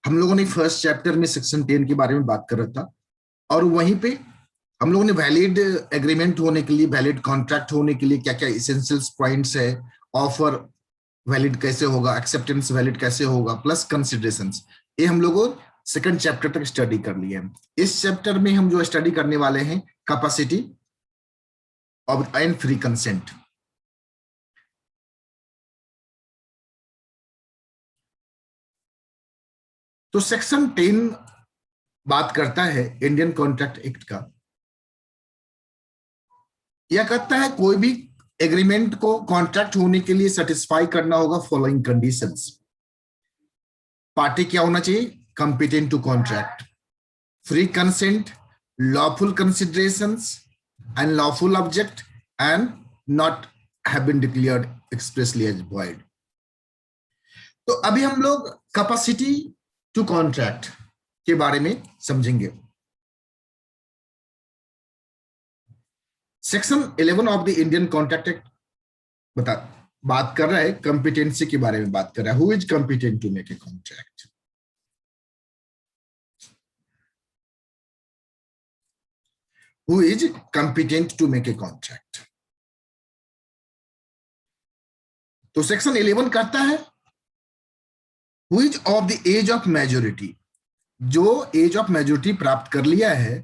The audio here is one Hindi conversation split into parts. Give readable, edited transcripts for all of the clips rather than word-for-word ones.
हम लोगों ने फर्स्ट चैप्टर में सेक्शन 10 के बारे में बात कर रहा था, और वहीं पे हम लोगों ने वैलिड एग्रीमेंट होने के लिए, वैलिड कॉन्ट्रैक्ट होने के लिए क्या क्या इसेंशियल्स पॉइंट्स है, ऑफर वैलिड कैसे होगा, एक्सेप्टेंस वैलिड कैसे होगा, प्लस कंसिडरेशंस, ये हम लोगों सेकंड चैप्टर तक स्टडी कर लिए हैं। इस चैप्टर में हम जो स्टडी करने वाले हैं capacity of and free consent. तो सेक्शन 10 बात करता है इंडियन कॉन्ट्रैक्ट एक्ट का। यह कहता है कोई भी एग्रीमेंट को कॉन्ट्रैक्ट होने के लिए सेटिस्फाई करना होगा फॉलोइंग कंडीशंस। पार्टी क्या होना चाहिए? Competent to contract, free consent, lawful considerations and lawful object, and not have been declared expressly as void. तो अभी हम लोग कैपेसिटी टू कॉन्ट्रैक्ट के बारे में समझेंगे। Section 11 of the Indian contract act बात कर रहा है कंपिटेंसी के बारे में, बात कर रहा है who is competent to make a contract. Who is competent to make a contract. तो सेक्शन 11 कहता है who is of the age of majority, जो एज ऑफ मेजोरिटी प्राप्त कर लिया है,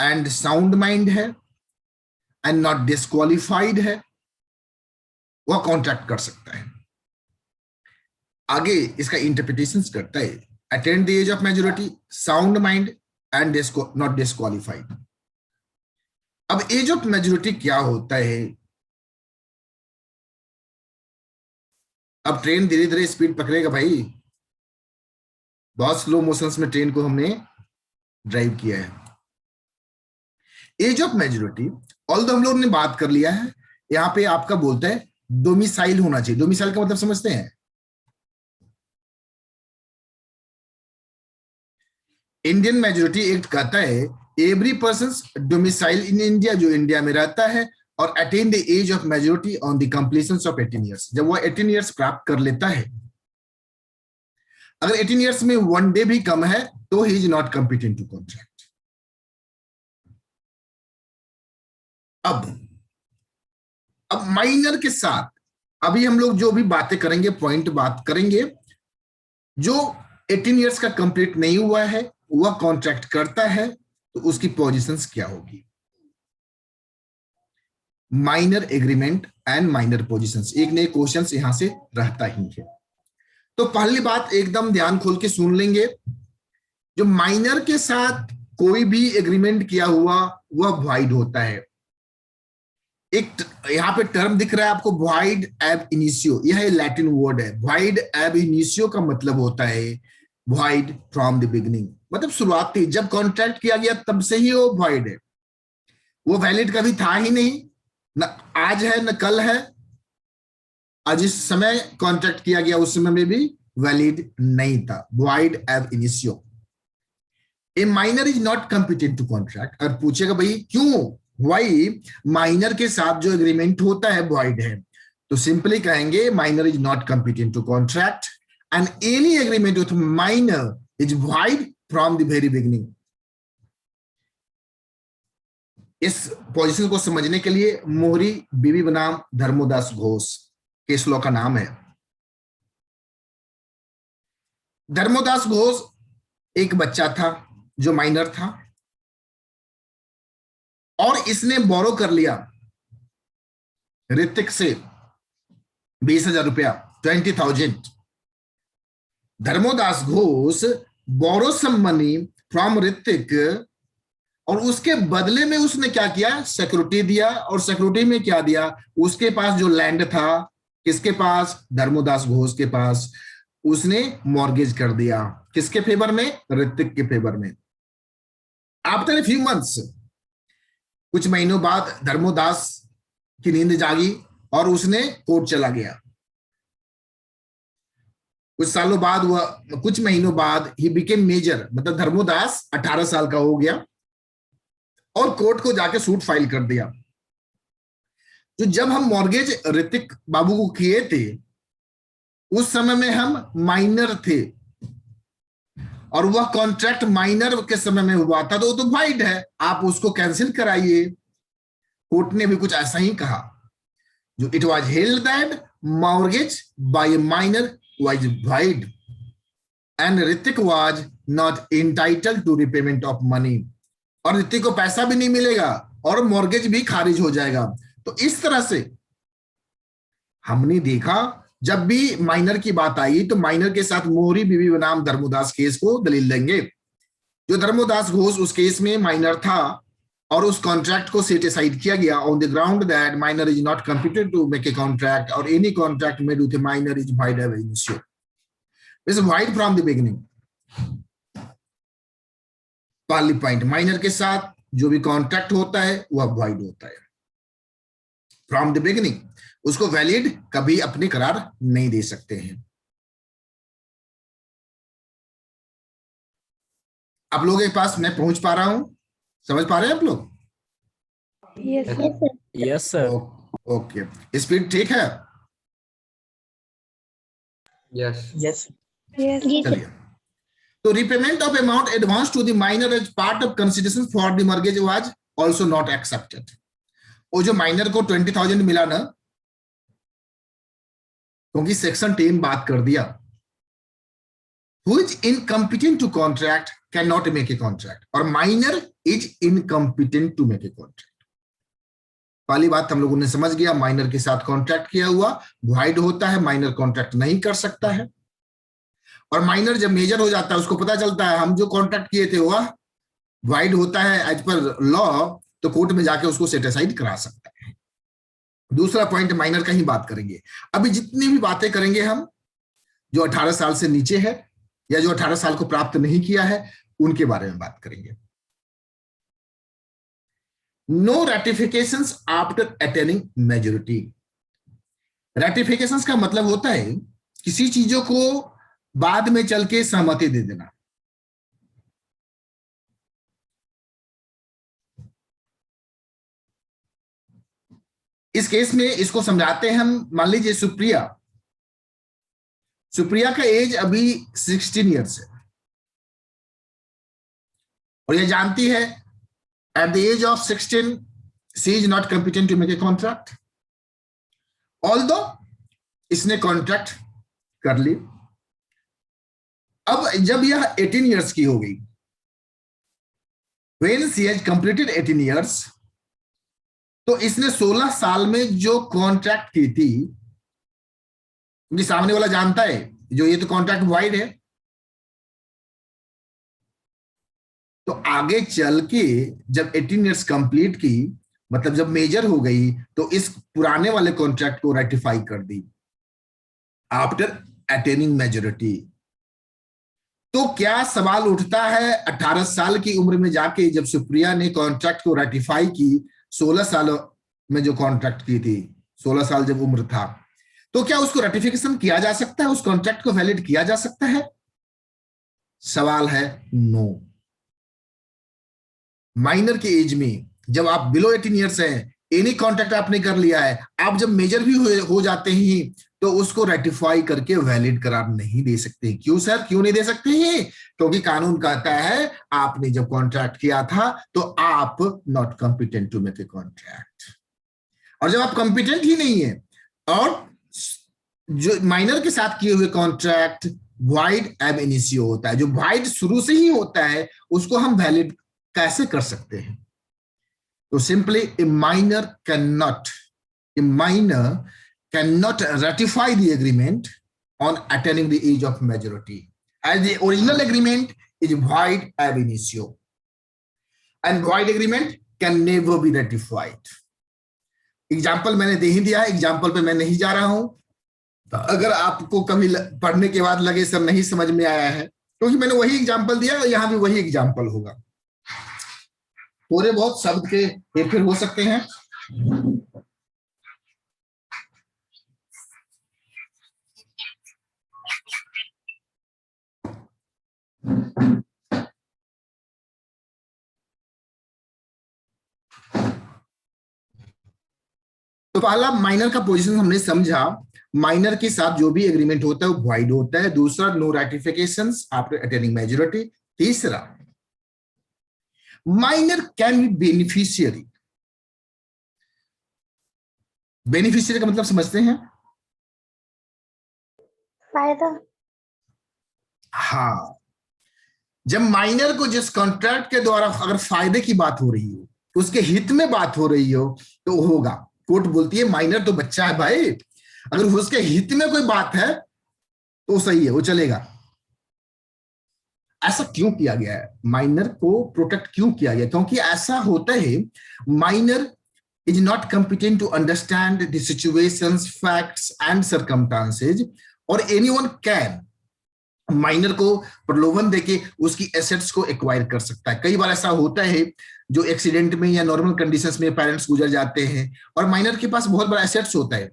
एंड साउंड माइंड है, एंड नॉट डिस्क्वालिफाइड है, वह कॉन्ट्रैक्ट कर सकता है। आगे इसका इंटरप्रिटेशन करता है attend the age of majority, sound mind and not disqualified. अब एज ऑफ मेजोरिटी क्या होता है? अब ट्रेन धीरे धीरे स्पीड पकड़ेगा भाई, बहुत स्लो मोशंस में ट्रेन को हमने ड्राइव किया है। एज ऑफ मेजोरिटी ऑल्दो हम लोगों ने बात कर लिया है, यहां पे आपका बोलता है डोमिसाइल होना चाहिए। डोमिसाइल का मतलब समझते हैं? इंडियन मेजोरिटी एक्ट कहता है every person domicile in India, जो इंडिया में रहता है, और attain the age of majority on the completion of 18 years, जब वह 18 ईयर्स प्राप्त कर लेता है। अगर 18 ईयर्स में 1 डे भी कम है तो ही is not competent to contract. अब माइनर के साथ अभी हम लोग जो भी बातें करेंगे, पॉइंट बात करेंगे, जो 18 ईयर्स का कंप्लीट नहीं हुआ है वह कॉन्ट्रैक्ट करता है तो उसकी पोजीशंस क्या होगी। Minor agreement and minor positions, एक नए क्वेश्चंस यहां से रहता ही है। तो पहली बात एकदम ध्यान खोल के सुन लेंगे, जो माइनर के साथ कोई भी एग्रीमेंट किया हुआ वह वॉइड होता है। एक यहां पे टर्म दिख रहा है आपको, वॉइड एब इनिशियो, यह लैटिन वर्ड है। वॉइड एब इनिशियो का मतलब होता है वॉइड फ्रॉम द बिगिनिंग, मतलब शुरुआती जब कॉन्ट्रैक्ट किया गया तब से ही वो वॉइड है, वो वैलिड कभी था ही नहीं, न आज है न कल है। आज जिस समय कॉन्ट्रैक्ट किया गया उस समय में भी वैलिड नहीं था, void ab initio. A minor is not competent to contract. और पूछेगा भाई क्यों, वाई माइनर के साथ जो एग्रीमेंट होता है वॉइड है, तो सिंपली कहेंगे minor is not competent to contract and any agreement with minor is void from the very beginning. इस पोजीशन को समझने के लिए मोहरी बीवी बनाम धर्मोदास घोष केस लॉ का नाम है। धर्मोदास घोष एक बच्चा था जो माइनर था, और इसने बोरो कर लिया ऋतिक से 20,000 रुपया, 20,000। धर्मोदास घोष बोरो सम मनी फ्रॉम ऋतिक, और उसके बदले में उसने क्या किया, सिक्योरिटी दिया। और सिक्योरिटी में क्या दिया, उसके पास जो लैंड था, किसके पास, धर्मोदास घोष के पास, उसने मॉर्गेज कर दिया। किसके फेवर में, ऋतिक के फेवर में। आफ्टर ए फ्यू मंथ्स, कुछ महीनों बाद धर्मोदास की नींद जागी और उसने कोर्ट चला गया। कुछ सालों बाद वह, कुछ महीनों बाद ही बिकेम मेजर, मतलब धर्मोदास 18 साल का हो गया और कोर्ट को जाके सूट फाइल कर दिया। तो जब हम मॉर्गेज ऋतिक बाबू को किए थे उस समय में हम माइनर थे, और वह कॉन्ट्रैक्ट माइनर के समय में हुआ था, तो वो तो वाइड है, आप उसको कैंसिल कराइए। कोर्ट ने भी कुछ ऐसा ही कहा, जो it was held that mortgage by minor was void and Hrithik was not entitled to repayment of money, और ऋतिक को पैसा भी नहीं मिलेगा और मॉर्गेज भी खारिज हो जाएगा। तो इस तरह से हमने देखा, जब भी माइनर की बात आई तो माइनर के साथ मोहरी बीवी बनाम धर्मोदास केस को दलील लेंगे। जो धर्मोदास घोष उस केस में माइनर था और उस कॉन्ट्रैक्ट को सेट असाइड किया गया on the ground that minor is not competent to make a contract और any contract made with a minor is void ab initio, is void from the beginning. पहली पॉइंट, माइनर के साथ जो भी कॉन्ट्रैक्ट होता है वह void होता है फ्रॉम द बिगिनिंग, उसको वैलिड कभी अपने करार नहीं दे सकते हैं। आप लोगों के पास मैं पहुंच पा रहा हूं, समझ पा रहे हैं आप लोग? Yes sir. ओके, स्पीड ठीक है? Yes yes. चलिए, तो repayment of amount advance to the minor as part of consideration for the mortgage was also not accepted. वो जो माइनर को 20,000 मिला ना, क्योंकि सेक्शन 10 बात कर दिया, who is incompetent to contract cannot make a contract, और minor is incompetent to make a contract। पहली बात हम लोगों ने समझ गया, माइनर के साथ कॉन्ट्रैक्ट किया हुआ void होता है, माइनर कॉन्ट्रैक्ट नहीं कर सकता है। और माइनर जब मेजर हो जाता है उसको पता चलता है हम जो कॉन्ट्रैक्ट किए थे वह void होता है एज पर लॉ, तो कोर्ट में जाके उसको सेट असाइड करा सकता है। दूसरा पॉइंट, माइनर का ही बात करेंगे। अभी जितनी भी बातें करेंगे हम, जो 18 साल से नीचे है या जो 18 साल को प्राप्त नहीं किया है, उनके बारे में बात करेंगे। No ratifications after attaining majority. Ratifications का मतलब होता है किसी चीजों को बाद में चल के सहमति दे देना। इस केस में इसको समझाते हैं हम। मान लीजिए सुप्रिया का एज अभी 16 ईयर्स है और ये जानती है at the age of 16 she is not competent to make a contract, although इसने कॉन्ट्रैक्ट कर ली। अब जब यह 18 ईयर्स की हो गई, when she has completed 18 years, तो इसने 16 साल में जो कॉन्ट्रैक्ट की थी, क्योंकि सामने वाला जानता है जो ये तो कॉन्ट्रैक्ट वाइड है, तो आगे चल के जब 18 ईयर्स कंप्लीट की, मतलब जब मेजर हो गई, तो इस पुराने वाले कॉन्ट्रैक्ट को रेटिफाई कर दी आफ्टर अटेनिंग मेजोरिटी। तो क्या सवाल उठता है, 18 साल की उम्र में जाके जब सुप्रिया ने कॉन्ट्रैक्ट को रेटिफाई की, 16 साल में जो कॉन्ट्रैक्ट की थी, 16 साल जब उम्र था, तो क्या उसको रेटिफिकेशन किया जा सकता है, उस कॉन्ट्रैक्ट को वैलिड किया जा सकता है? सवाल है नो। माइनर के एज में जब आप बिलो 18 ईयर्स हैं, एनी कॉन्ट्रैक्ट आपने कर लिया है, आप जब मेजर भी हो जाते हैं तो उसको रेटिफाई करके वैलिड करार नहीं दे सकते। क्यों सर, क्यों नहीं दे सकते हैं? क्योंकि कानून कहता है आपने जब कॉन्ट्रैक्ट किया था तो आप not competent to make a contract, और जब आप कॉम्पिटेंट ही नहीं है और जो माइनर के साथ किए हुए कॉन्ट्रैक्ट वाइड एब इनिशियो होता है, जो वाइड शुरू से ही होता है, उसको हम वैलिड कैसे कर सकते हैं? तो simply A minor cannot ratify the agreement on attaining the age of majority, as the original agreement is void ab initio and void agreement can never be ratified। Example मैंने दे ही दिया है, एग्जाम्पल पे मैं नहीं जा रहा हूं। तो अगर आपको कभी पढ़ने के बाद लगे सर नहीं समझ में आया है, क्योंकि मैंने वही एग्जाम्पल दिया और यहां भी वही एग्जाम्पल होगा, थोड़े बहुत शब्द के हेरफेर हो सकते हैं। तो पहला माइनर का पोजीशन हमने समझा। माइनर के साथ जो भी एग्रीमेंट होता है वो वॉइड होता है। दूसरा, no ratifications after attaining majority. तीसरा, minor can be beneficiary. Beneficiary का मतलब समझते हैं? फायदा। हाँ, जब माइनर को जिस कॉन्ट्रैक्ट के द्वारा अगर फायदे की बात हो रही हो, उसके हित में बात हो रही हो, तो होगा। कोर्ट बोलती है माइनर तो बच्चा है भाई, अगर उसके हित में कोई बात है तो सही है, वो चलेगा। ऐसा क्यों किया गया है? माइनर को प्रोटेक्ट क्यों किया गया? क्योंकि ऐसा होता है, minor is not competent to understand the situations, facts and circumstances, or anyone can minor को प्रलोभन देके उसकी एसेट्स को एक्वायर कर सकता है। कई बार ऐसा होता है जो एक्सीडेंट में या नॉर्मल कंडीशंस में पेरेंट्स गुजर जाते हैं और माइनर के पास बहुत बड़ा एसेट्स होता है,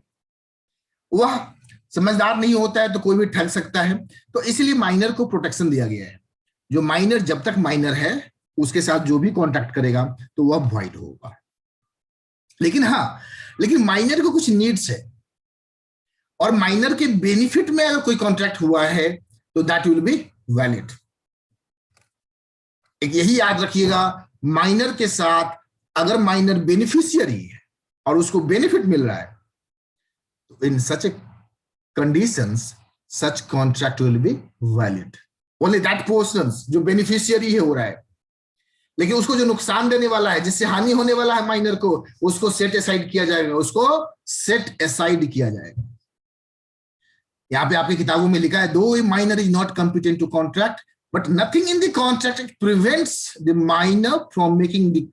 वह समझदार नहीं होता है तो कोई भी ठग सकता है। तो इसलिए माइनर को प्रोटेक्शन दिया गया है। जो माइनर जब तक माइनर है उसके साथ जो भी कॉन्ट्रैक्ट करेगा तो वह वॉइड होगा। लेकिन माइनर को कुछ नीड्स है और माइनर के बेनिफिट में अगर कोई कॉन्ट्रैक्ट हुआ है तो दैट विल बी वैलिड। एक यही याद रखिएगा, माइनर के साथ अगर माइनर बेनिफिशियरी है और उसको बेनिफिट मिल रहा है तो in such a conditions such contract will be valid. Only that portion जो बेनिफिशियरी है हो रहा है, लेकिन उसको जो नुकसान देने वाला है, जिससे हानि होने वाला है माइनर को, उसको सेट असाइड किया जाएगा, उसको सेट असाइड किया जाएगा। यहां पे आपकी किताबों में लिखा है, दो minor is not competent to contract but nothing in the contract prevents the minor from making the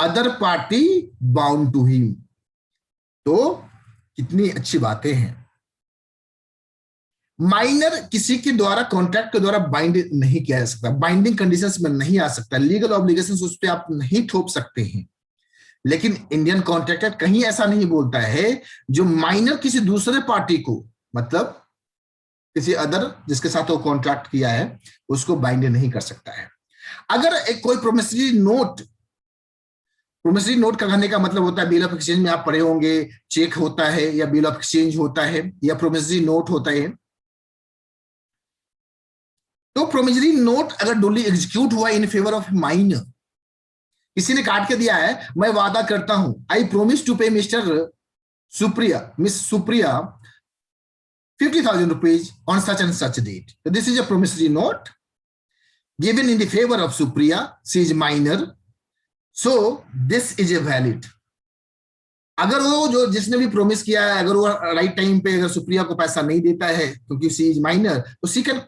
other party bound to him. तो कितनी अच्छी बातें हैं। माइनर किसी के द्वारा कॉन्ट्रैक्ट के द्वारा बाइंड नहीं किया जा सकता, बाइंडिंग कंडीशंस में नहीं आ सकता, लीगल ऑब्लिगेशंस उस पर आप नहीं थोप सकते हैं। लेकिन इंडियन कॉन्ट्रैक्ट एक्ट कहीं ऐसा नहीं बोलता है जो माइनर किसी दूसरे पार्टी को, मतलब किसी अदर जिसके साथ वो कॉन्ट्रैक्ट किया है, उसको बाइंड नहीं कर सकता है। अगर एक कोई प्रोमिसरी नोट का कहने का मतलब होता है, बिल ऑफ एक्सचेंज में आप पढ़े होंगे, चेक होता है या बिल ऑफ एक्सचेंज होता है या प्रोमिसरी नोट होता है। तो प्रोमिसरी नोट अगर डुली एग्जीक्यूट हुआ इन फेवर ऑफ माइनर, किसी ने काट के दिया है, मैं वादा करता हूं, आई प्रोमिस टू पे miss Supriya 50,000 rupees on such and such date. So this is a promissory note given in the favor of Supriya. She is minor, so this is a valid. अगर वो जो जिसने भी प्रोमिस किया है, अगर वो राइट टाइम पे अगर सुप्रिया को पैसा नहीं देता है क्योंकि सी इज माइनर, तो सी can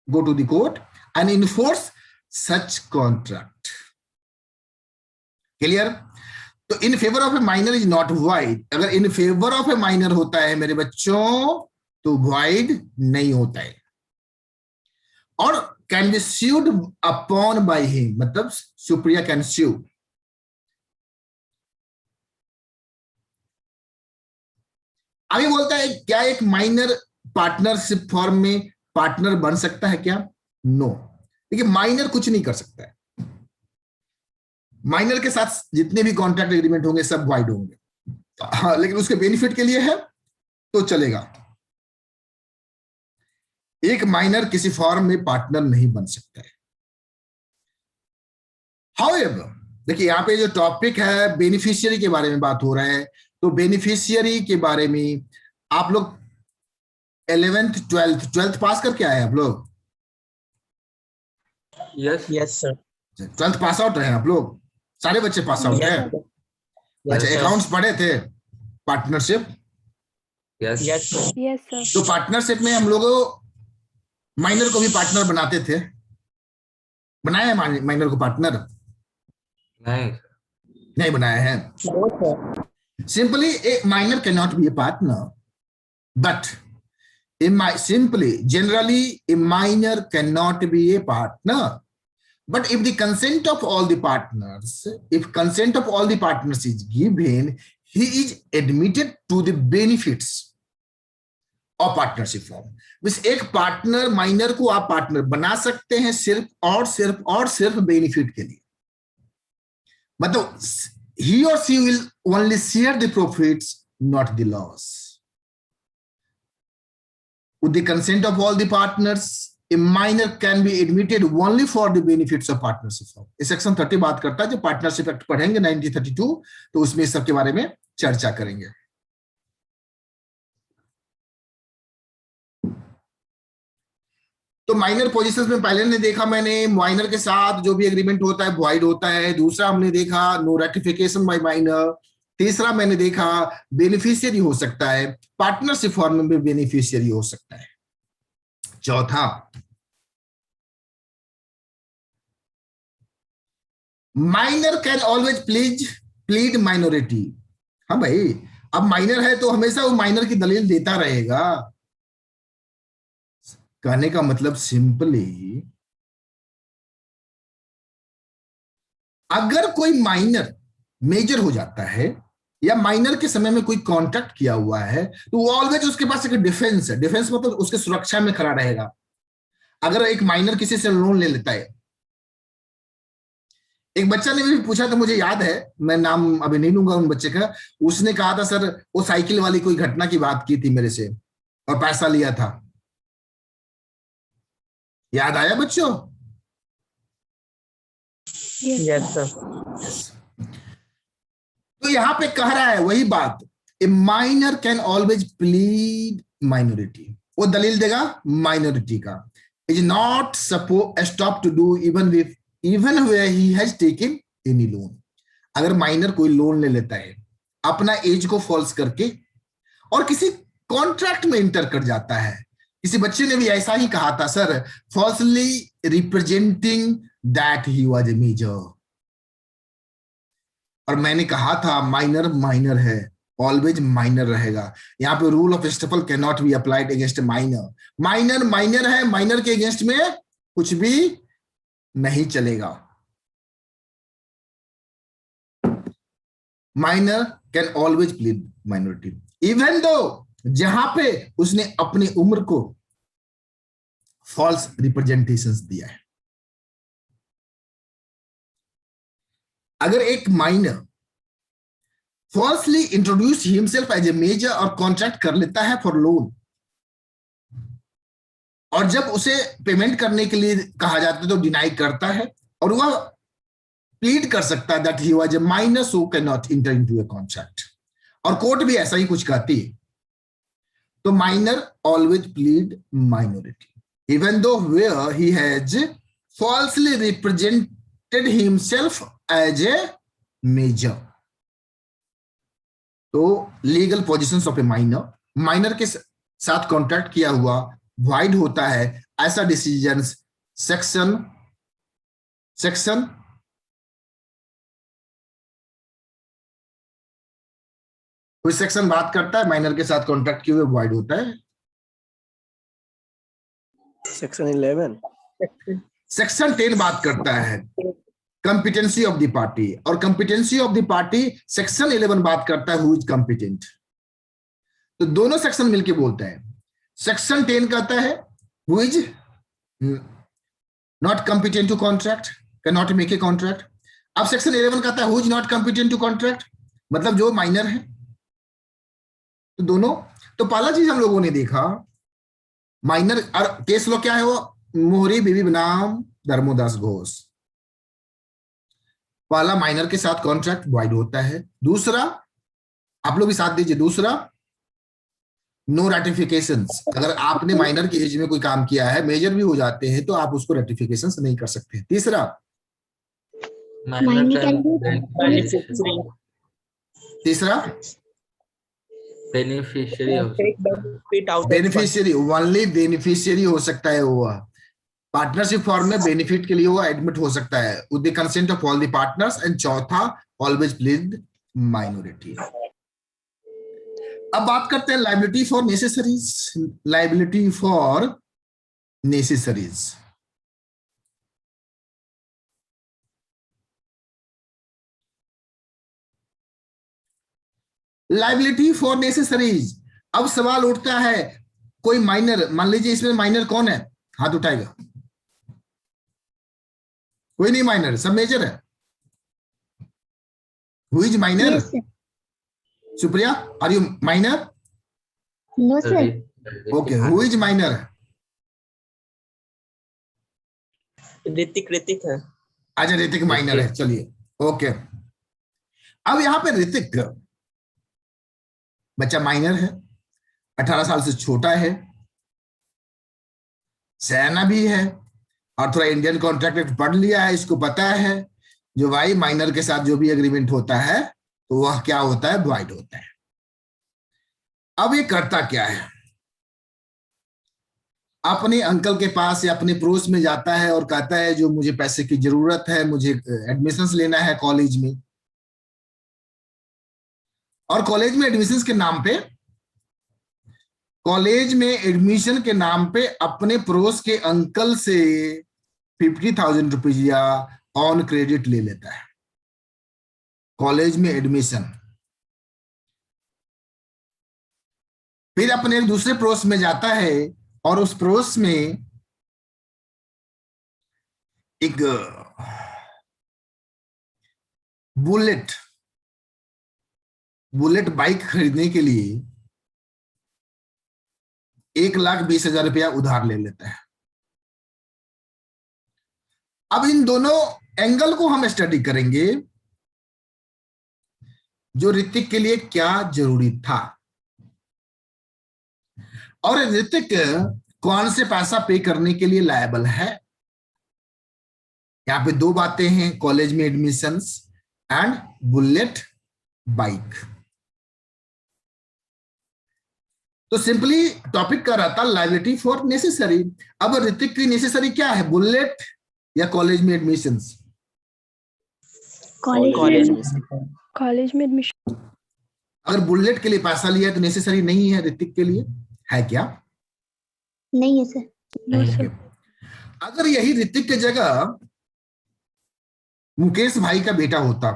go to the court and enforce such contract. Clear? तो in favor of a minor is not void. अगर in favor of a minor होता है मेरे बच्चों तो void नहीं होता है। और can be sued upon by him, मतलब सुप्रिया can sue। अभी बोलता है क्या एक माइनर पार्टनरशिप फॉर्म में पार्टनर बन सकता है क्या? नो। देखिए माइनर कुछ नहीं कर सकता है। माइनर के साथ जितने भी कॉन्ट्रैक्ट एग्रीमेंट होंगे सब वाइड होंगे। हाँ, लेकिन उसके बेनिफिट के लिए है तो चलेगा। एक माइनर किसी फॉर्म में पार्टनर नहीं बन सकता है। हाउएवर, देखिए यहां पे जो टॉपिक है बेनिफिशियरी के बारे में बात हो रहा है, तो बेनिफिशियरी के बारे में आप लोग 11th 12th पास करके आए आप लोग? Yes sir. 12th pass out रहे आप लोग? सारे बच्चे पास आउट हैं? अच्छा, अकाउंट्स पढ़े थे? पार्टनरशिप? Yes sir. तो पार्टनरशिप में हम लोगों माइनर को भी पार्टनर बनाते थे, बनाया है माइनर को पार्टनर? नहीं बनाया है। Simply A minor can not be a partner, but generally a minor cannot be a partner, but if the consent of all the partners is given, he is admitted to the benefits of partnership form. एक पार्टनर माइनर को आप पार्टनर बना सकते हैं सिर्फ और सिर्फ बेनिफिट के लिए। मतलब he or she will only share the profits, not the loss. with the consent of all the partners, a minor can be admitted only for the benefits of partnership firm. इस सेक्शन 30 बात करता है, जब पार्टनरशिप एक्ट पढ़ेंगे 1932 तो उसमें सबके बारे में चर्चा करेंगे। तो माइनर पोजीशंस में पहले ने देखा मैंने, माइनर के साथ जो भी एग्रीमेंट होता है वॉइड होता है। दूसरा हमने देखा नो रेटिफिकेशन बाय माइनर। तीसरा मैंने देखा बेनिफिशियरी हो सकता है, पार्टनरशिप फॉर्म में भी बेनिफिशियरी हो सकता है। चौथा, minor can always plead minority. हाँ भाई, अब माइनर है तो हमेशा वो माइनर की दलील देता रहेगा। कहने का मतलब सिंपली, अगर कोई माइनर मेजर हो जाता है या माइनर के समय में कोई कॉन्ट्रैक्ट किया हुआ है तो वो ऑलवेज उसके पास एक डिफेंस है। डिफेंस मतलब उसके सुरक्षा में खड़ा रहेगा। अगर एक माइनर किसी से लोन ले लेता है, एक बच्चा ने भी पूछा था, मुझे याद है, मैं नाम अभी नहीं लूंगा उन बच्चे का, उसने कहा था सर वो साइकिल वाली कोई घटना की बात की थी मेरे से और पैसा लिया था। याद आया बच्चों? Yes sir. तो यहां पे कह रहा है वही बात, a minor can always plead minority. वो दलील देगा माइनॉरिटी का। Is not stop to do even where he has taken any loan. अगर माइनर कोई लोन ले लेता है अपना एज को फॉल्स करके और किसी कॉन्ट्रैक्ट में इंटर कर जाता है, किसी बच्चे ने भी ऐसा ही कहा था sir, falsely representing that he was a major. और मैंने कहा था माइनर माइनर है, ऑलवेज माइनर रहेगा। यहाँ पे rule of estoppel can not be applied against minor. Minor minor है, माइनर के अगेंस्ट में कुछ भी नहीं चलेगा। Minor can always plead minority even though, जहां पे उसने अपनी उम्र को फॉल्स रिप्रेजेंटेशंस दिया है। अगर एक minor falsely introduce himself as a major और कॉन्ट्रैक्ट कर लेता है फॉर लोन, और जब उसे पेमेंट करने के लिए कहा जाता है तो डिनाई करता है, और वह प्लीड कर सकता है that he was a minor so can not enter into a contract, और कोर्ट भी ऐसा ही कुछ कहती है। तो minor always plead minority even though where he has falsely represented himself as a major. तो legal positions of a minor, minor के साथ कॉन्ट्रैक्ट किया हुआ वाइड होता है। ऐसा डिसीजन सेक्शन कोई सेक्शन बात करता है माइनर के साथ कॉन्ट्रैक्ट किए हुए वाइड होता है। सेक्शन 11 सेक्शन 10 बात करता है कंपिटेंसी ऑफ द पार्टी, और competency of the party section 11 बात करता है हु इज कंपिटेंट। तो दोनों सेक्शन मिलके बोलते हैं। सेक्शन 10 कहता है who is not competent to contract, can not make a contract. अब सेक्शन 11 कहता है who is not competent to contract, मतलब जो माइनर है। तो दोनों, तो पहला चीज हम लोगों ने देखा माइनर, और केस लो क्या है वो, मोहरी बीबी बनाम धर्मोदास घोष। पहला माइनर के साथ कॉन्ट्रैक्ट वाइड होता है। दूसरा, आप लोग भी साथ दीजिए, दूसरा नो रेटिफिकेशंस। अगर आपने माइनर की एज में कोई काम किया है, मेजर भी हो जाते हैं, तो आप उसको रेटिफिकेशंस नहीं कर सकते। तीसरा बेनिफिशियरी, ओनली बेनिफिशियरी हो सकता है वो। पार्टनरशिप फॉर्म में बेनिफिट के लिए वो एडमिट हो सकता है with the consent of all the partners. And चौथा ऑलवेज प्लीड माइनॉरिटी। अब बात करते हैं liability for necessaries. Liability for necessaries, liability for necessaries. अब सवाल उठता है, कोई माइनर, मान लीजिए इसमें माइनर कौन है, हाथ उठाएगा। कोई नहीं माइनर, सब मेजर है। Who is minor? Supriya, are you minor? No, sir. Okay, who is minor? Hrithik है। अच्छा, ऋतिक माइनर है, चलिए ओके। अब यहाँ पे ऋतिक बच्चा माइनर है, 18 साल से छोटा है, सयाना भी है, और थोड़ा इंडियन कॉन्ट्रैक्ट एक्ट पढ़ लिया है, इसको पता है जो भाई माइनर के साथ जो भी एग्रीमेंट होता है तो वह क्या होता है, वॉइड होता है। अब ये करता क्या है, अपने अंकल के पास या अपने पड़ोस में जाता है और कहता है जो मुझे पैसे की जरूरत है, मुझे एडमिशंस लेना है कॉलेज में, और कॉलेज में एडमिशंस के नाम पे, कॉलेज में एडमिशन के नाम पे अपने पड़ोस के अंकल से 50,000 रुपीज या ऑन क्रेडिट ले लेता है कॉलेज में एडमिशन। फिर अपने एक दूसरे पड़ोस में जाता है और उस पड़ोस में एक बुलेट बाइक खरीदने के लिए 1,20,000 रुपया उधार ले लेता है। अब इन दोनों एंगल को हम स्टडी करेंगे, जो ऋतिक के लिए क्या जरूरी था और ऋतिक कौन से पैसा पे करने के लिए लायबल है। यहां पे दो बातें हैं, कॉलेज में एडमिशंस एंड बुलेट बाइक। तो सिंपली टॉपिक का रहता लायबिलिटी फॉर नेसेसरी। अब ऋतिक की नेसेसरी क्या है, बुलेट या कॉलेज में एडमिशंस? कॉलेज में एडमिशन। अगर बुलेट के लिए पैसा लिया है तो नेसेसरी नहीं है ऋतिक के लिए, है क्या? नहीं है सर। Okay. अगर यही ऋतिक की जगह मुकेश भाई का बेटा होता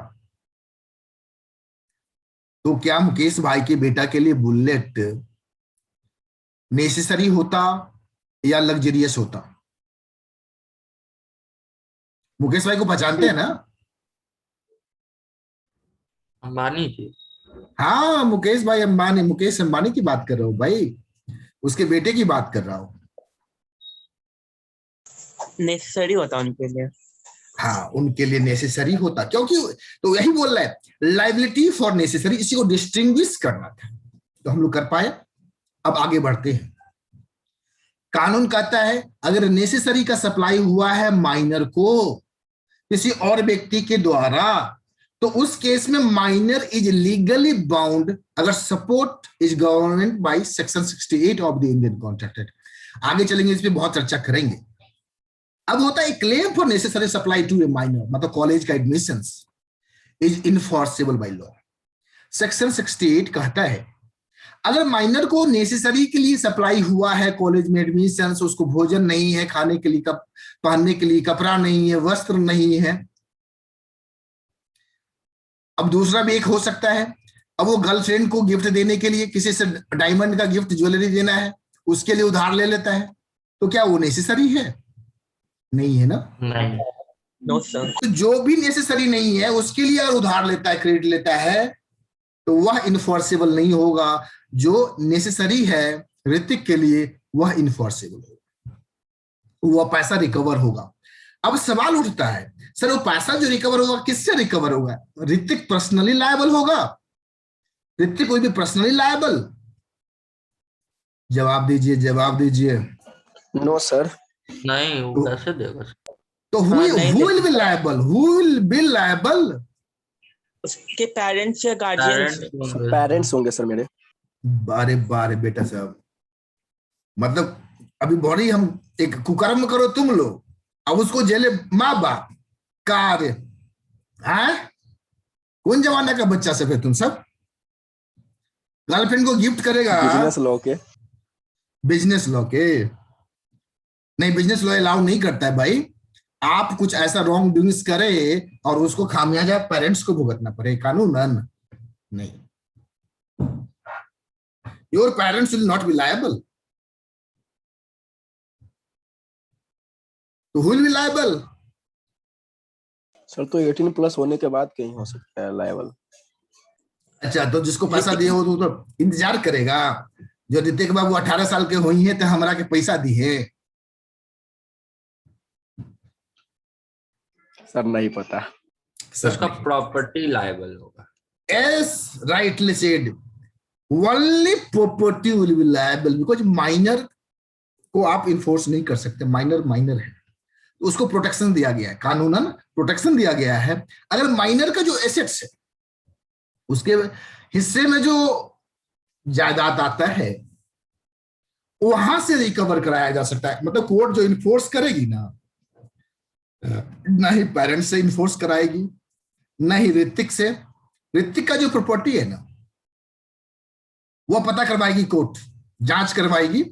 तो क्या मुकेश भाई के बेटा के लिए बुलेट नेसेसरी होता या लग्जरियस होता? मुकेश भाई को पहचानते हैं ना? अंबानी जी। हाँ, मुकेश भाई अंबानी, मुकेश अंबानी की बात कर रहा हूं भाई, उसके बेटे की बात कर रहा हूं। नेसेसरी होता उनके लिए। हाँ, उनके लिए नेसेसरी होता, क्योंकि तो यही बोल रहा है लाइबिलिटी फॉर नेसेसरी, इसी को डिस्टिंग्विश करना था, तो हम लोग कर पाए। अब आगे बढ़ते हैं। कानून कहता है अगर नेसेसरी का सप्लाई हुआ है माइनर को किसी और व्यक्ति के द्वारा, तो उस केस में माइनर इज लीगली बाउंड अगर support is government by section 68 of the Indian contract act. आगे चलेंगे, इस पे बहुत चर्चा करेंगे। अब होता है claim for necessary supply to a minor, मतलब कॉलेज का admissions is enforceable by law. Section 68 कहता है अगर माइनर को नेसेसरी के लिए सप्लाई हुआ है कॉलेज में एडमिशन, उसको भोजन नहीं है, खाने के लिए पहनने के लिए कपड़ा नहीं है, वस्त्र नहीं है। अब दूसरा भी एक हो सकता है, अब वो गर्लफ्रेंड को गिफ्ट देने के लिए किसी से डायमंड का गिफ्ट ज्वेलरी देना है, उसके लिए उधार ले लेता है, तो क्या वो नेसेसरी है? नहीं है ना? नहीं। No sir. तो जो भी नेसेसरी नहीं है उसके लिए अगर उधार लेता है, क्रेडिट लेता है, तो वह इनफोर्सेबल नहीं होगा। जो नेसेसरी है ऋतिक के लिए वह इनफोर्सेबल होगा, वह पैसा रिकवर होगा। अब सवाल उठता है सर वो पैसा जो रिकवर होगा किससे रिकवर होगा? ऋतिक पर्सनली लायबल होगा? ऋतिक कोई भी पर्सनली लायबल? जवाब दीजिए, जवाब दीजिए। No sir. नहीं, वो कैसे देगा? तो who will be liable? Who will be liable? उसके पेरेंट्स या गार्जियंस। पेरेंट्स होंगे सर मेरे। बारे बारे बेटा साहब, मतलब अभी बड़ी हम एक कुकर्म करो तुम लोग, अब उसको जेले माँ बाप कार है। कौन जमाना का बच्चा सब है तुम सब? गर्लफ्रेंड को गिफ्ट करेगा बिजनेस लॉ के। बिजनेस लॉ के नहीं, बिजनेस लॉ अलाउ नहीं करता है भाई। आप कुछ ऐसा रॉन्ग डूइंग्स करे और उसको खामियाजा पेरेंट्स को भुगतना पड़े, कानून नहीं। Your parents will not be liable, तो who will be liable? Sir तो 18 प्लस होने के बाद कहीं हो सकता है लायबल। अच्छा, तो जिसको पैसा दिया हो तो इंतजार करेगा, जो ऋतिक बाबू 18 साल के हुई है तो हमरा के पैसा दी है? सर नहीं पता। उसका प्रॉपर्टी लायबल होगा। Yes, rightly said. Only property will be liable because minor को आप इन्फोर्स नहीं कर सकते, माइनर माइनर है तो उसको प्रोटेक्शन दिया गया है, कानूनन प्रोटेक्शन दिया गया है। अगर माइनर का जो एसेट्स है उसके हिस्से में जो जायदाद आता है वहां से रिकवर कराया जा सकता है। मतलब कोर्ट जो इन्फोर्स करेगी ना ही पेरेंट्स से इन्फोर्स कराएगी, ना ही ऋतिक से। ऋतिक का जो प्रॉपर्टी है ना वो पता करवाएगी, कोर्ट जांच करवाएगी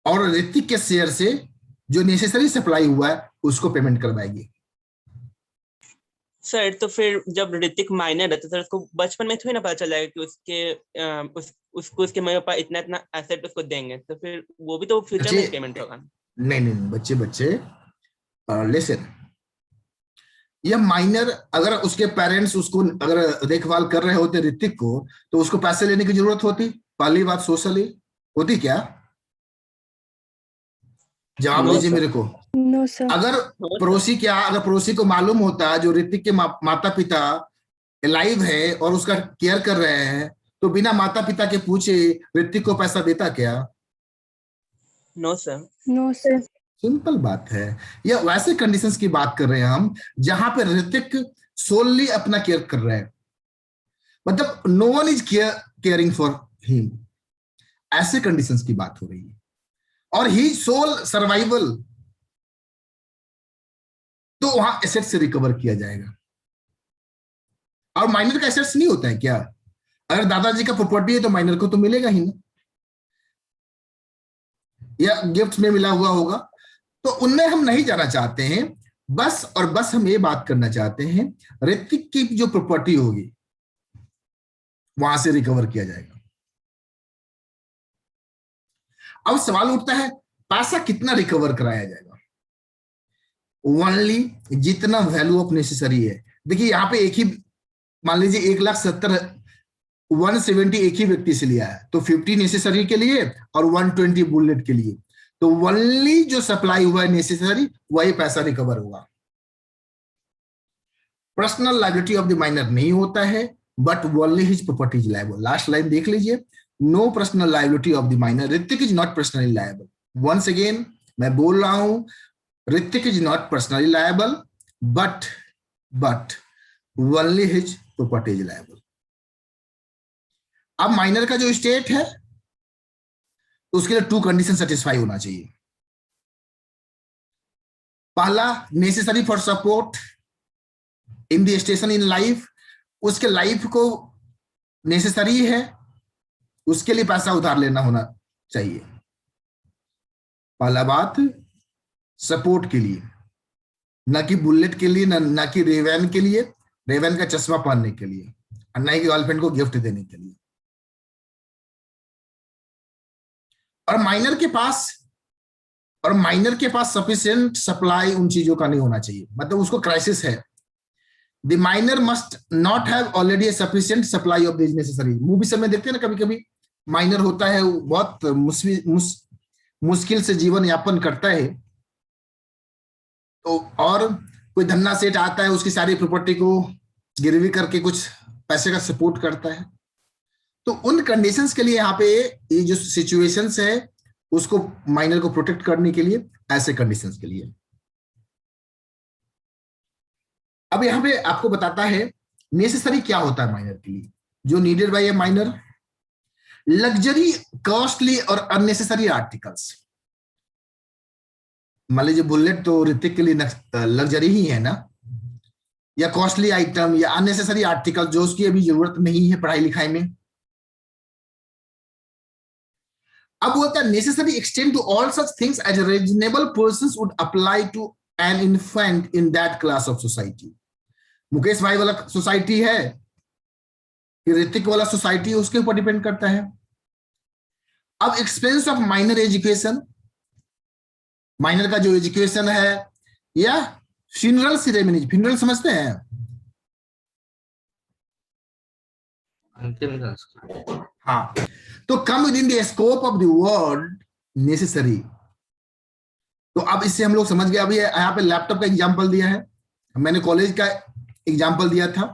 और ऋतिक के शेयर से जो नेसेसरी सप्लाई हुआ है उसको पेमेंट करवाएगी। सर तो फिर जब ऋतिक माइनर है तो सर उसको बचपन में थोड़ी ना पता चलेगा कि उसको उसके मम्मी पापा इतना इतना एसेट उसको देंगे, तो फिर वो भी तो फ्यूचर में पेमेंट होगा। नहीं नहीं बच्चे लिसन, यह माइनर अगर उसके पेरेंट्स उसको अगर देखभाल कर रहे होते ऋतिक को तो उसको पैसे लेने की जरूरत होती? पहली बात सोशली होती क्या? जवाब No, दीजिए sir. मेरे को। No, sir. अगर पड़ोसी को मालूम होता जो ऋतिक के माता पिता लाइव है और उसका केयर कर रहे हैं तो बिना माता पिता के पूछे ऋतिक को पैसा देता क्या? No sir. No, sir. Simple बात है। या वैसे कंडीशंस की बात कर रहे हैं हम जहां पे ऋतिक सोलली अपना केयर कर रहे हैं, मतलब no one is caring for him, ऐसे कंडीशंस की बात हो रही है और ही सोल सर्वाइवल, तो वहां एसेट से रिकवर किया जाएगा। और माइनर का एसेट्स नहीं होता है क्या? अगर दादाजी का प्रॉपर्टी है तो माइनर को तो मिलेगा ही ना, या गिफ्ट में मिला हुआ होगा। तो उनमें हम नहीं जाना चाहते हैं, बस और बस हम ये बात करना चाहते हैं ऋतिक की जो प्रॉपर्टी होगी वहां से रिकवर किया जाएगा। अब सवाल उठता है पैसा कितना रिकवर कराया जाएगा? ओनली जितना वैल्यू ऑफ नेसेसरी है। देखिए यहाँ पे एक ही मान लीजिए 1,70,000 170 एक ही व्यक्ति से लिया है तो 50 नेसेसरी के लिए और 120 बुलेट के लिए, तो ओनली जो सप्लाई हुआ है नेसेसरी वही पैसा रिकवर होगा। Personal liability of the minor नहीं होता है but only his property is liable. Last line देख लीजिए, no personal liability of the minor, Hrithik is not personally liable. Once again मैं बोल रहा हूं, Hrithik is not personally liable but only his property is liable. अब माइनर का जो स्टेट है तो उसके लिए 2 कंडीशन सेटिस्फाई होना चाहिए। पहला, necessary for support in the station in life, उसके लाइफ को नेसेसरी है उसके लिए पैसा उधार लेना होना चाहिए। पहला बात, सपोर्ट के लिए, ना कि बुलेट के लिए, ना कि रेवन के लिए, रेवन का चश्मा पहनने के लिए, और ना कि गर्लफ्रेंड को गिफ्ट देने के लिए। और माइनर के पास सफिशिएंट सप्लाई उन चीजों का नहीं होना चाहिए, मतलब उसको क्राइसिस है। The minor must not have already A sufficient supply of this necessary. Movie सब में देखते हैं ना, कभी कभी माइनर होता है बहुत मुश्किल से जीवन यापन करता है, तो और कोई धन्ना सेठ आता है उसकी सारी प्रॉपर्टी को गिरवी करके कुछ पैसे का सपोर्ट करता है। तो उन कंडीशंस के लिए यहाँ पे ये जो सिचुएशंस है उसको माइनर को प्रोटेक्ट करने के लिए, ऐसे कंडीशंस के लिए। अब यहाँ पे आपको बताता है नेसेसरी क्या होता है माइनर के लिए, जो नीडेड बाय ए माइनर, लग्जरी, कॉस्टली और अननेसेसरी आर्टिकल्स। मान लीजिए बुलेट तो ऋतिक के लिए लग्जरी ही है ना, या कॉस्टली आइटम या अननेसेसरी आर्टिकल जो उसकी अभी जरूरत नहीं है पढ़ाई लिखाई में। अब बोलता है necessary extend to all such things as reasonable persons would apply to an infant in that class of society. Mukesh भाई वाला सोसाइटी है कि ऋतिक वाला सोसाइटी, उसके ऊपर डिपेंड करता है। अब expense of minor education, minor का जो एजुकेशन है, या फ्यूनरल सेरेमनी, फ्यूनरल समझते हैं? अंतिम संस्कार। हाँ, तो come with in the scope of the word necessary. तो अब इससे हम लोग समझ गए। अभी यहाँ पे लैपटॉप का एग्जांपल दिया है, मैंने कॉलेज का एग्जांपल दिया था।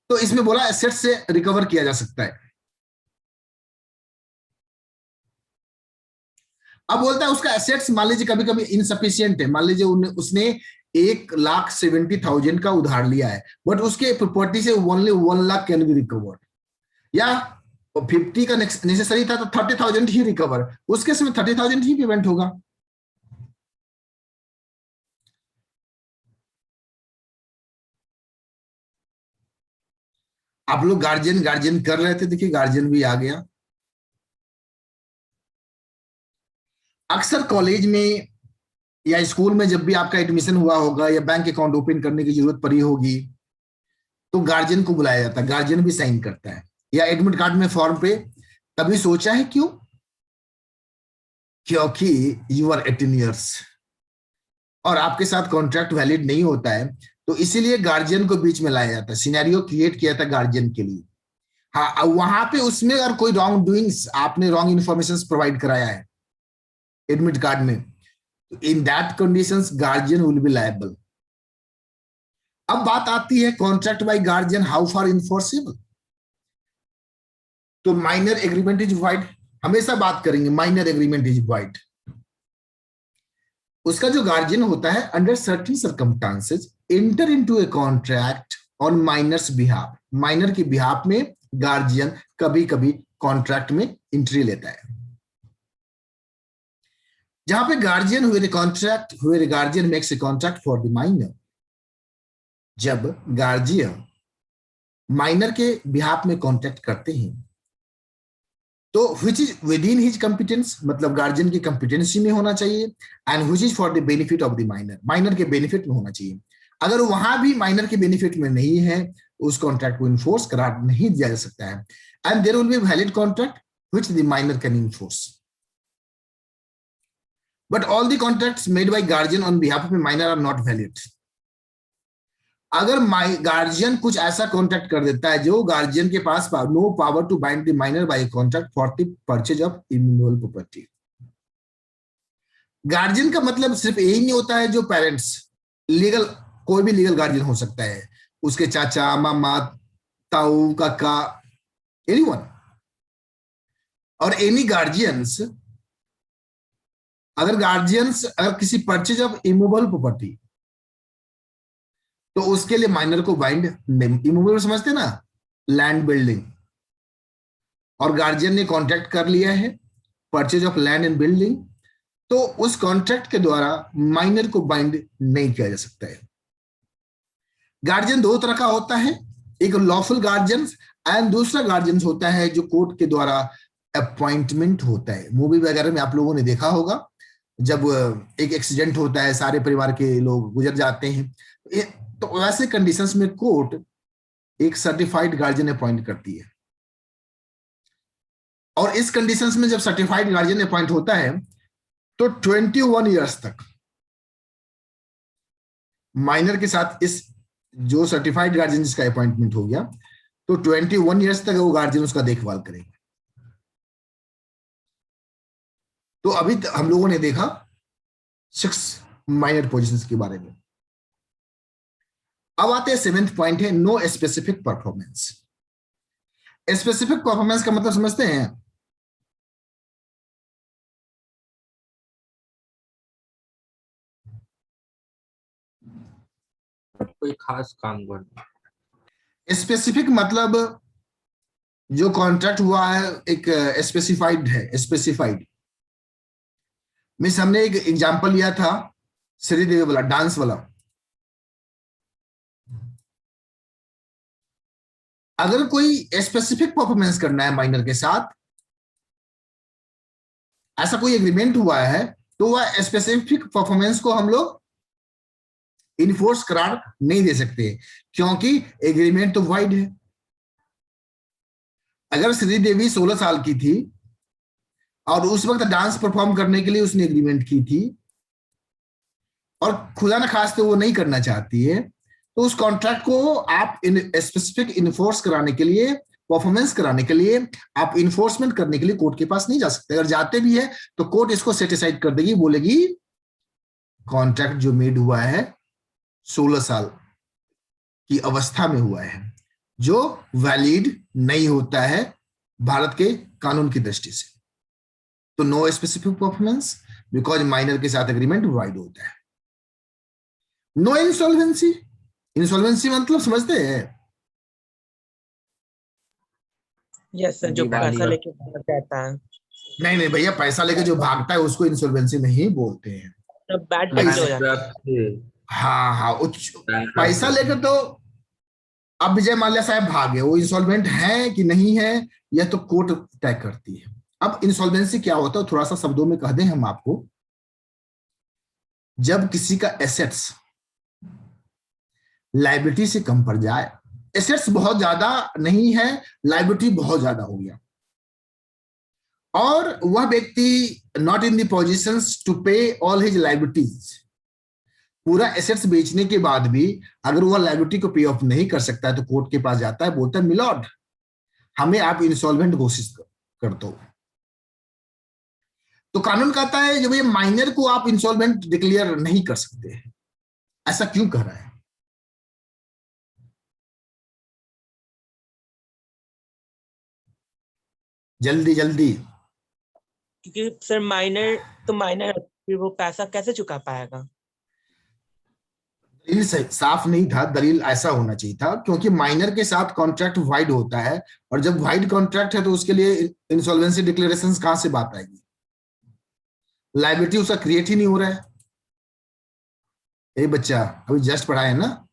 तो इसमें बोला एसेट से रिकवर किया जा सकता है। अब बोलता है उसका एसेट्स मान लीजिए कभी कभी इनसफिशियंट है, मान लीजिए उसने 1,70,000 का उधार लिया है, बट उसके प्रॉपर्टी से only 1 lakh can be recovered, या 50 का नेसेसरी था तो 30,000 ही रिकवर, उसके समय 30,000 ही पेमेंट होगा। आप लोग गार्जियन कर रहे थे, देखिए गार्जियन भी आ गया। अक्सर कॉलेज में या स्कूल में जब भी आपका एडमिशन हुआ होगा या बैंक अकाउंट ओपन करने की जरूरत पड़ी होगी तो गार्जियन को बुलाया जाता है, गार्जियन भी साइन करता है, या एडमिट कार्ड में फॉर्म पे। कभी सोचा है क्यों? क्योंकि यू आर 18 ईयर्स और आपके साथ कॉन्ट्रैक्ट वैलिड नहीं होता है, तो इसीलिए गार्जियन को बीच में लाया जाता है। सिनेरियो क्रिएट किया था गार्जियन के लिए। हाँ, वहां पे उसमें अगर कोई रॉन्ग डूइंग्स, आपने रॉन्ग इन्फॉर्मेशन प्रोवाइड कराया है एडमिट कार्ड में, तो in that conditions guardian will be liable. अब बात आती है contract by guardian how far enforceable. तो माइनर एग्रीमेंट इज वाइड, हमेशा बात करेंगे माइनर एग्रीमेंट इज वाइड। उसका जो गार्जियन होता है under certain circumstances enter into a contract on minor's behalf. Minor के बिहाफ में गार्जियन कभी कभी कॉन्ट्रैक्ट में एंट्री लेता है। जहां पे गार्जियन हुए कॉन्ट्रैक्ट हुए guardian makes a contract for the minor. जब गार्जियन माइनर के बिहाफ में कॉन्ट्रैक्ट करते हैं तो which is within his competence, मतलब गार्जियन की कंपिटेंसी में होना चाहिए, and which is for the benefit of the minor, minor के बेनिफिट में होना चाहिए। अगर वहां भी माइनर के बेनिफिट में नहीं है, उस कॉन्ट्रैक्ट को इन्फोर्स करार नहीं दिया जा सकता है। And there will be valid contract which the minor can enforce, but all the contracts made by guardian on behalf of a minor are not valid। अगर गार्जियन कुछ ऐसा कॉन्ट्रैक्ट कर देता है जो गार्जियन के पास no power to bind the minor by contract for the purchase of immovable property. Guardian का मतलब सिर्फ यही नहीं होता है जो पेरेंट्स, लीगल कोई भी लीगल गार्जियन हो सकता है, उसके चाचा, मामा, ताऊ, काका, एनीवन। और एनी गार्जियंस, अगर किसी परचेज ऑफ इम्यूएबल प्रॉपर्टी, तो उसके लिए माइनर को बाइंड इमूवेबल समझते ना, लैंड बिल्डिंग, और गार्जियन ने कॉन्ट्रैक्ट कर लिया है purchase of land and building, तो उस कॉन्ट्रैक्ट के द्वारा माइनर को बाइंड नहीं किया जा सकता है। गार्जियन दो तरह का होता है, एक लॉफुल गार्जियन एंड दूसरा गार्जियन होता है जो कोर्ट के द्वारा अपॉइंटमेंट होता है। मूवी वगैरह में आप लोगों ने देखा होगा, जब एक एक्सीडेंट होता है, सारे परिवार के लोग गुजर जाते हैं, तो वैसे कंडीशंस में कोर्ट एक सर्टिफाइड गार्जियन अपॉइंट करती है। और इस कंडीशंस में जब सर्टिफाइड गार्जियन अपॉइंट होता है तो 21 इयर्स तक माइनर के साथ, इस जो सर्टिफाइड गार्जियन जिसका अपॉइंटमेंट हो गया, तो 21 इयर्स तक वो गार्जियन उसका देखभाल करेगा। तो अभी हम लोगों ने देखा 6 माइनर पोजीशंस के बारे में। अब आते हैं 7th पॉइंट है no specific performance. Specific performance का मतलब समझते हैं? कोई खास काम करना। स्पेसिफिक मतलब जो कॉन्ट्रैक्ट हुआ है एक स्पेसिफाइड है। स्पेसिफाइड मीन्स हमने एक एग्जांपल लिया था श्रीदेवी वाला, डांस वाला। अगर कोई स्पेसिफिक परफॉर्मेंस करना है माइनर के साथ, ऐसा कोई एग्रीमेंट हुआ है, तो वह स्पेसिफिक परफॉर्मेंस को हम लोग इन्फोर्स करार नहीं दे सकते, क्योंकि एग्रीमेंट तो वाइड है। अगर श्रीदेवी 16 साल की थी और उस वक्त डांस परफॉर्म करने के लिए उसने एग्रीमेंट की थी और खुदा न खास्ते वो नहीं करना चाहती है, तो उस कॉन्ट्रैक्ट को आप स्पेसिफिक इन्फोर्स कराने के लिए परफॉर्मेंस कराने के लिए, आप इन्फोर्समेंट करने के लिए कोर्ट के पास नहीं जा सकते। अगर जाते भी है तो कोर्ट इसको सेटिसाइड कर देगी, बोलेगी कॉन्ट्रैक्ट जो मेड हुआ है 16 साल की अवस्था में हुआ है, जो वैलिड नहीं होता है भारत के कानून की दृष्टि से। तो no specific performance because minor के साथ एग्रीमेंट वाइड होता है। नो इंसॉल्वेंसी, इंसॉल्वेंसी मतलब समझते हैं? यस सर, जो दिवालिया। पैसा लेके भाग जाता है, नहीं नहीं भैया, पैसा लेके जो भागता है उसको इंसॉल्वेंसी नहीं बोलते हैं। तो बैड डेट हो जाता है। हाँ हाँ, पैसा लेकर तो अब विजय माल्या साहब भागे, वो इंसॉल्वेंट है कि नहीं है यह तो कोर्ट तय करती है। अब इंसॉल्वेंसी क्या होता है थोड़ा सा शब्दों में कह दें हम आपको। जब किसी का एसेट्स लायबिलिटी से कम पड़ जाए, एसेट्स बहुत ज्यादा नहीं है, लायबिलिटी बहुत ज्यादा हो गया, और वह व्यक्ति not in the positions to pay all his liabilities, पूरा एसेट्स बेचने के बाद भी अगर वह लायबिलिटी को पे ऑफ नहीं कर सकता है तो कोर्ट के पास जाता है, बोलता है मिलॉर्ड हमें आप इंसॉल्वेंट घोषित कर दो। तो कानून कहता है जब ये माइनर को आप इंसॉल्वेंट डिक्लेयर नहीं कर सकते, ऐसा क्यों कह रहा है? जल्दी जल्दी। क्योंकि सर माइनर तो माइनर, फिर वो पैसा कैसे चुका पाएगा? दलील साफ नहीं था, दलील ऐसा होना चाहिए था क्योंकि माइनर के साथ कॉन्ट्रैक्ट वाइड होता है, और जब वाइड कॉन्ट्रैक्ट है तो उसके लिए इंसॉल्वेंसी डिक्लेरेशन कहां से बात आएगी? लायबिलिटी उसका क्रिएट ही नहीं हो रहा है। ये बच्चा अभी जस्ट पढ़ा है ना,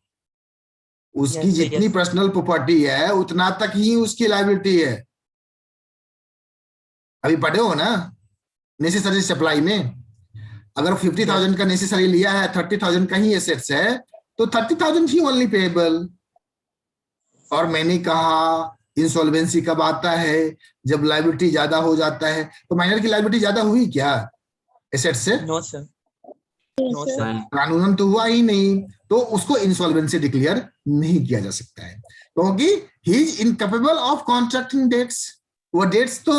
उसकी Yes, जितनी yes. पर्सनल प्रॉपर्टी है उतना तक ही उसकी लायबिलिटी है। अभी पढ़े हो ना नेसेसरी सप्लाई में, अगर 50,000 का नेसेसरी लिया है, 30,000 का ही एसेट्स है, तो 30,000 ही ओनली पेएबल। और मैंने कहा इंसॉल्वेंसी कब आता है? जब लायबिलिटी ज्यादा हो जाता है। तो माइनर की लायबिलिटी ज्यादा हुई क्या एसेट से? No sir, no Yes, sir. Sir. कानूनन तो हुआ ही नहीं, तो उसको इंसॉल्वेंसी डिक्लेयर नहीं किया जा सकता है क्योंकि he is incapable of contracting debts. वो डेट्स तो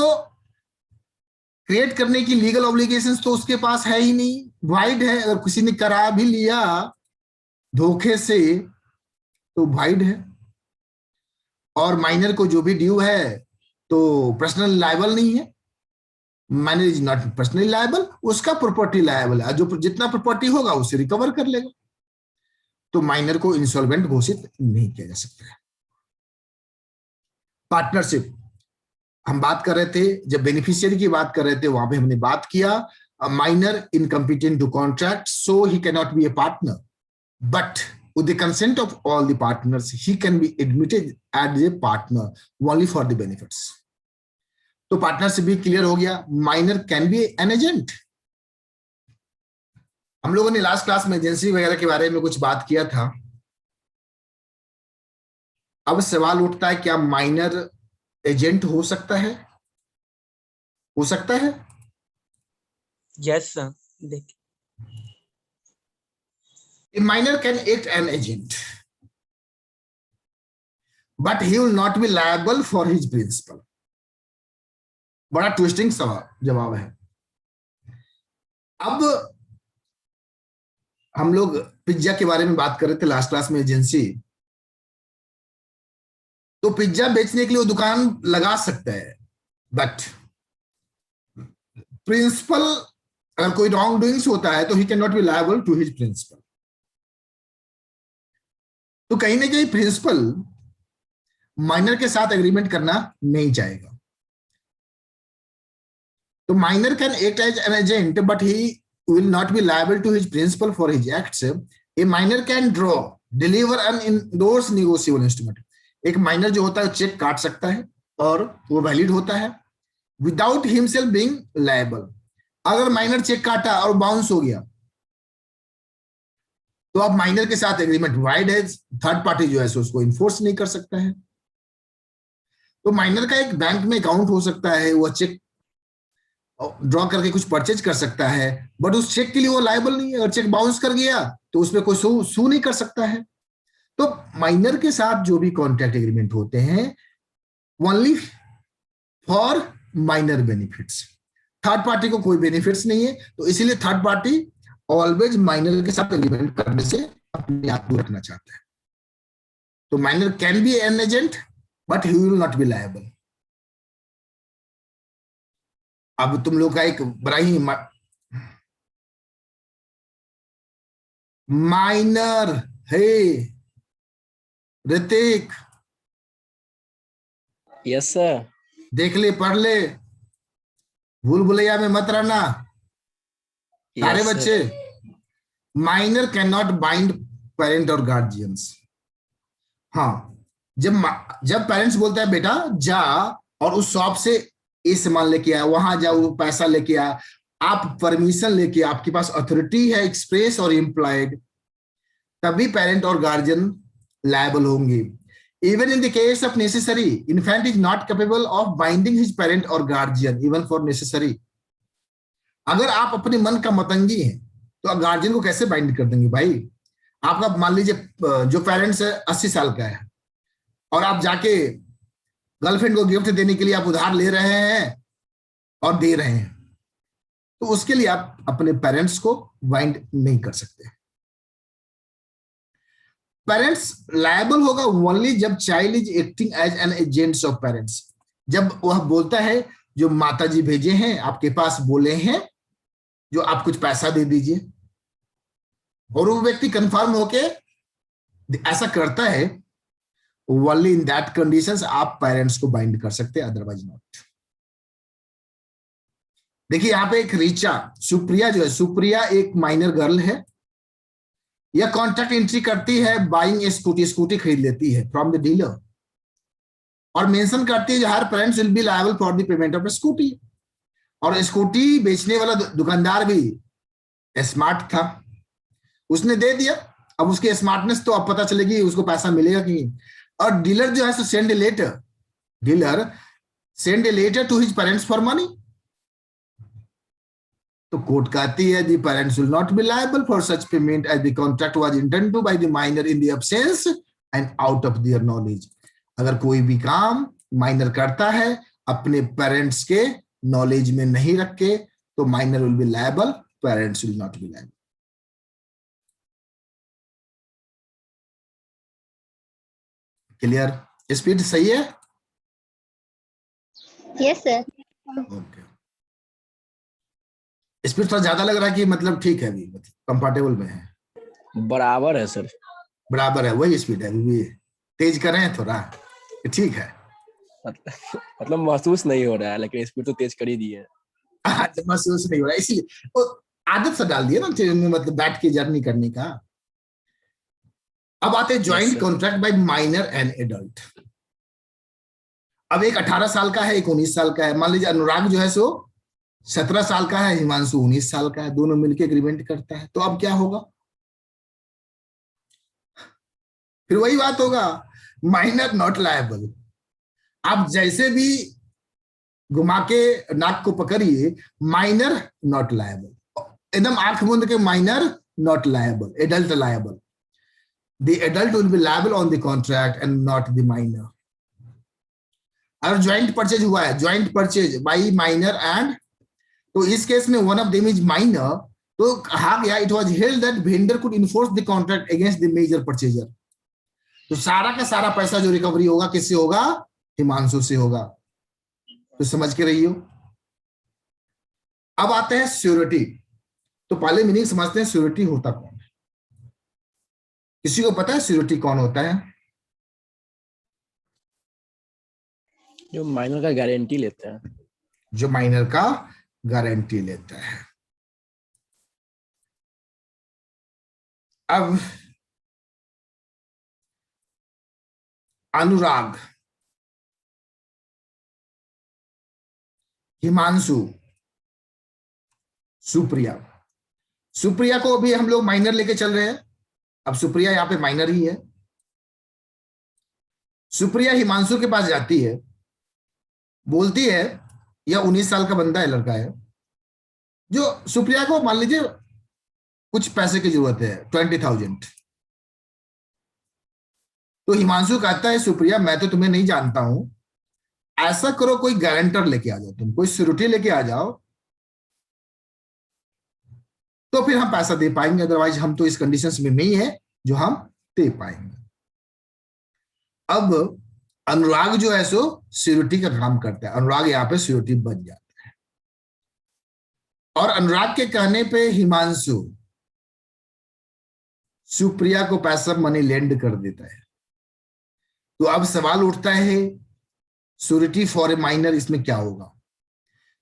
क्रिएट करने की लीगल ऑब्लिगेशंस तो उसके पास है ही नहीं, वाइड है। अगर किसी ने करा भी लिया धोखे से तो वाइड है, और माइनर को जो भी ड्यू है तो पर्सनल लायबल नहीं है। Minor is not personally liable, उसका प्रॉपर्टी लायबल है, जो जितना प्रॉपर्टी होगा उसे रिकवर कर लेगा। तो माइनर को इंसॉल्वेंट घोषित नहीं किया जा सकता है। पार्टनरशिप हम बात कर रहे थे, जब बेनिफिशियरी की बात कर रहे थे वहां पे हमने बात किया minor incompetent to contract, so he can not be a partner, but with the consent of all the partners he can be admitted as a partner only for the benefits. तो पार्टनरशिप भी क्लियर हो गया। Minor can be an agent. हम लोगों ने लास्ट क्लास में एजेंसी वगैरह के बारे में कुछ बात किया था। अब सवाल उठता है क्या माइनर एजेंट हो सकता है? हो सकता है? Yes sir. देखिए, A minor can act an agent, but he will not be liable for his principal. बड़ा ट्विस्टिंग जवाब है। अब हम लोग पिज्जा के बारे में बात कर रहे थे लास्ट क्लास में, एजेंसी। तो पिज्जा बेचने के लिए वो दुकान लगा सकता है, बट प्रिंसिपल अगर कोई रॉन्ग डूइंग्स होता है तो he can not be liable to his principal. तो कहीं ना कहीं प्रिंसिपल माइनर के साथ एग्रीमेंट करना नहीं चाहेगा। तो minor can act as an agent but he will not be liable to his principal for his acts. A minor can draw deliver and endorse negotiable instrument. एक माइनर जो होता है चेक काट सकता है और वो वैलिड होता है विदाउट हिमसेल्फ बीइंग लायबल। अगर माइनर चेक काटा और बाउंस हो गया तो अब माइनर के साथ एग्रीमेंट वाइड है, थर्ड पार्टी जो है सो उसको इन्फोर्स नहीं कर सकता है। तो माइनर का एक बैंक में अकाउंट हो सकता है, वो चेक ड्रॉ करके कुछ परचेज कर सकता है, बट उस चेक के लिए वो लायबल नहीं है। अगर चेक बाउंस कर गया तो उसमें कोई सू नहीं कर सकता है। तो माइनर के साथ जो भी कॉन्ट्रैक्ट एग्रीमेंट होते हैं only for minor benefits. Third party को कोई बेनिफिट्स नहीं है, तो इसीलिए थर्ड पार्टी ऑलवेज माइनर के साथ एग्रीमेंट करने से अपने आप को रखना चाहता है। तो minor can be N agent but he will not be liable. अब तुम लोग का एक बड़ा ही माइनर है ऋतिक, यस सर। देख ले, पढ़ ले, भूल भुलैया में मत रहना सारे Yes, sir. बच्चे। Minor can not bind parent और गार्जियंस। हाँ, जब पेरेंट्स बोलता है बेटा जा और उस शॉप से ये सामान लेके आ, वहां जा, वो पैसा लेके आ, आप परमिशन लेके, आपके पास अथॉरिटी है एक्सप्रेस और इम्प्लॉयड, तभी पेरेंट और गार्जियन लायबल होंगे। Even in the case of necessary, infant is not capable of binding his parent or guardian even for necessary. अगर आप अपने मन का मतंगी हैं तो गार्जियन को कैसे बाइंड कर देंगे भाई? आपका मान लीजिए जो पेरेंट्स है 80 साल का है और आप जाके गर्लफ्रेंड को गिफ्ट देने के लिए आप उधार ले रहे हैं और दे रहे हैं, तो उसके लिए आप अपने पेरेंट्स को बाइंड नहीं कर सकते। पेरेंट्स लायबल होगा ओनली जब child is acting as an agents of parents. जब वह बोलता है जो माताजी भेजे हैं आपके पास, बोले हैं जो आप कुछ पैसा दे दीजिए, और वो व्यक्ति कंफर्म होके ऐसा करता है, ओनली इन दैट कंडीशंस आप पेरेंट्स को बाइंड कर सकते हैं, अदरवाइज नॉट। देखिए यहाँ पे एक रीचा, सुप्रिया जो है, सुप्रिया एक माइनर गर्ल है, यह कॉन्ट्रैक्ट एंट्री करती है बाइंग ए स्कूटी, स्कूटी खरीद लेती है फ्रॉम द डीलर, और मेंशन करती है her parents will be liable for the payment of scooty. और स्कूटी बेचने वाला दुकानदार भी स्मार्ट था, उसने दे दिया। अब उसकी स्मार्टनेस तो अब पता चलेगी उसको पैसा मिलेगा कि नहीं। और डीलर जो है send a letter, dealer send a letter to his parents for money. तो कोर्ट कहती है the parents will not be liable for such payment as the contract was intended to by the minor in the absence and out of their knowledge. अगर कोई भी काम माइनर करता है अपने पेरेंट्स के नॉलेज में नहीं रख के, तो minor will be liable, parents will not be liable. Clear? Speed सही है? Yes sir. ओके, स्पीड थोड़ा ज्यादा लग रहा है कि मतलब ठीक है, अभी कंफर्टेबल में है? बराबर है सर। बराबर है, वही स्पीड है, अभी भी तेज कर रहे हैं थोड़ा, ठीक है। मतलब महसूस नहीं हो रहा है, लेकिन स्पीड तो तेज कर ही दी है। महसूस नहीं हो रहा है, इसलिए वो आदत से डाल दिया ना ट्रेन में, मतलब बैठ के जर्नी करने का। अब आते हैं joint contract by minor and adult. अब एक 18 साल का है, एक 19 साल का है। मान लीजिए अनुराग जो है सो 17 साल का है, हिमांशु 19 साल का है, दोनों मिलकर एग्रीमेंट करता है। तो अब क्या होगा? फिर वही बात होगा, माइनर नॉट लायबल। आप जैसे भी घुमा के नाक को पकड़िए, माइनर नॉट लायबल, एकदम आंख मूंद के minor not liable, adult liable. The adult will be liable on the contract and not the minor. अगर ज्वाइंट परचेज हुआ है, joint purchase by minor and, तो इस केस में one of them is minor, तो कहा गया it was held that vendor could enforce the contract against the major purchaser. तो सारा का सारा पैसा जो रिकवरी होगा किससे होगा? हिमांशु से होगा। तो समझ के रहियो। अब आते हैं श्योरिटी। तो पहले मीनिंग समझते हैं श्योरिटी होता कौन है। किसी को पता है श्योरिटी कौन होता है? जो माइनर का गारंटी लेता है। जो माइनर का गारंटी लेता है। अब अनुराग, हिमांशु, सुप्रिया। सुप्रिया को अभी हम लोग माइनर लेके चल रहे हैं। अब सुप्रिया यहां पे माइनर ही है। सुप्रिया हिमांशु के पास जाती है, बोलती है यह 19 साल का बंदा है, लड़का है, जो सुप्रिया को मान लीजिए कुछ पैसे की जरूरत है, 20,000। तो हिमांशु कहता है सुप्रिया मैं तो तुम्हें नहीं जानता हूं, ऐसा करो, कोई गारंटर लेके आ जाओ, तुम कोई सिक्योरिटी लेके आ जाओ, तो फिर हम पैसा दे पाएंगे, अदरवाइज हम तो इस कंडीशंस में नहीं है जो हम दे पाएंगे। अब अनुराग जो है सो सिक्योरिटी का काम करता है, अनुराग यहाँ पे सिक्योरिटी बन जाता है, और अनुराग के कहने पे हिमांशु सुप्रिया को पैसा मनी लेंड कर देता है। तो अब सवाल उठता है श्योरिटी फॉर ए माइनर, इसमें क्या होगा?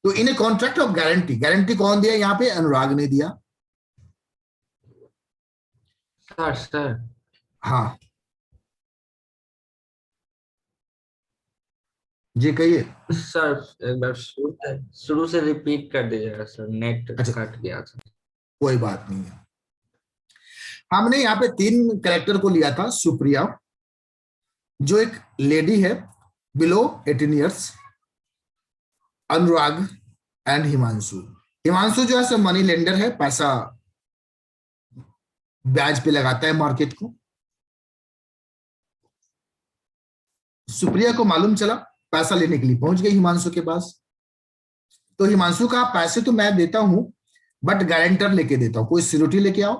तो in a contract of guarantee, guarantee कौन दिया यहाँ पे? अनुराग ने दिया। सर हाँ जी कहिए। सर एक बार शुरू से रिपीट कर दीजिएगा सर, नेट अच्छा। कट गया था। कोई बात नहीं है। हमने यहाँ पे 3 कैरेक्टर को लिया था। सुप्रिया जो एक लेडी है below 18 years, Anurag and Himanshu. Himanshu जो है सो मनी लेंडर है, पैसा ब्याज पे लगाता है मार्केट को। सुप्रिया को मालूम चला, पैसा लेने के लिए पहुंच गई हिमांशु के पास। तो हिमांशु का पैसे तो मैं देता हूं बट गारंटर लेके देता हूं, कोई सिक्योरिटी लेके आओ।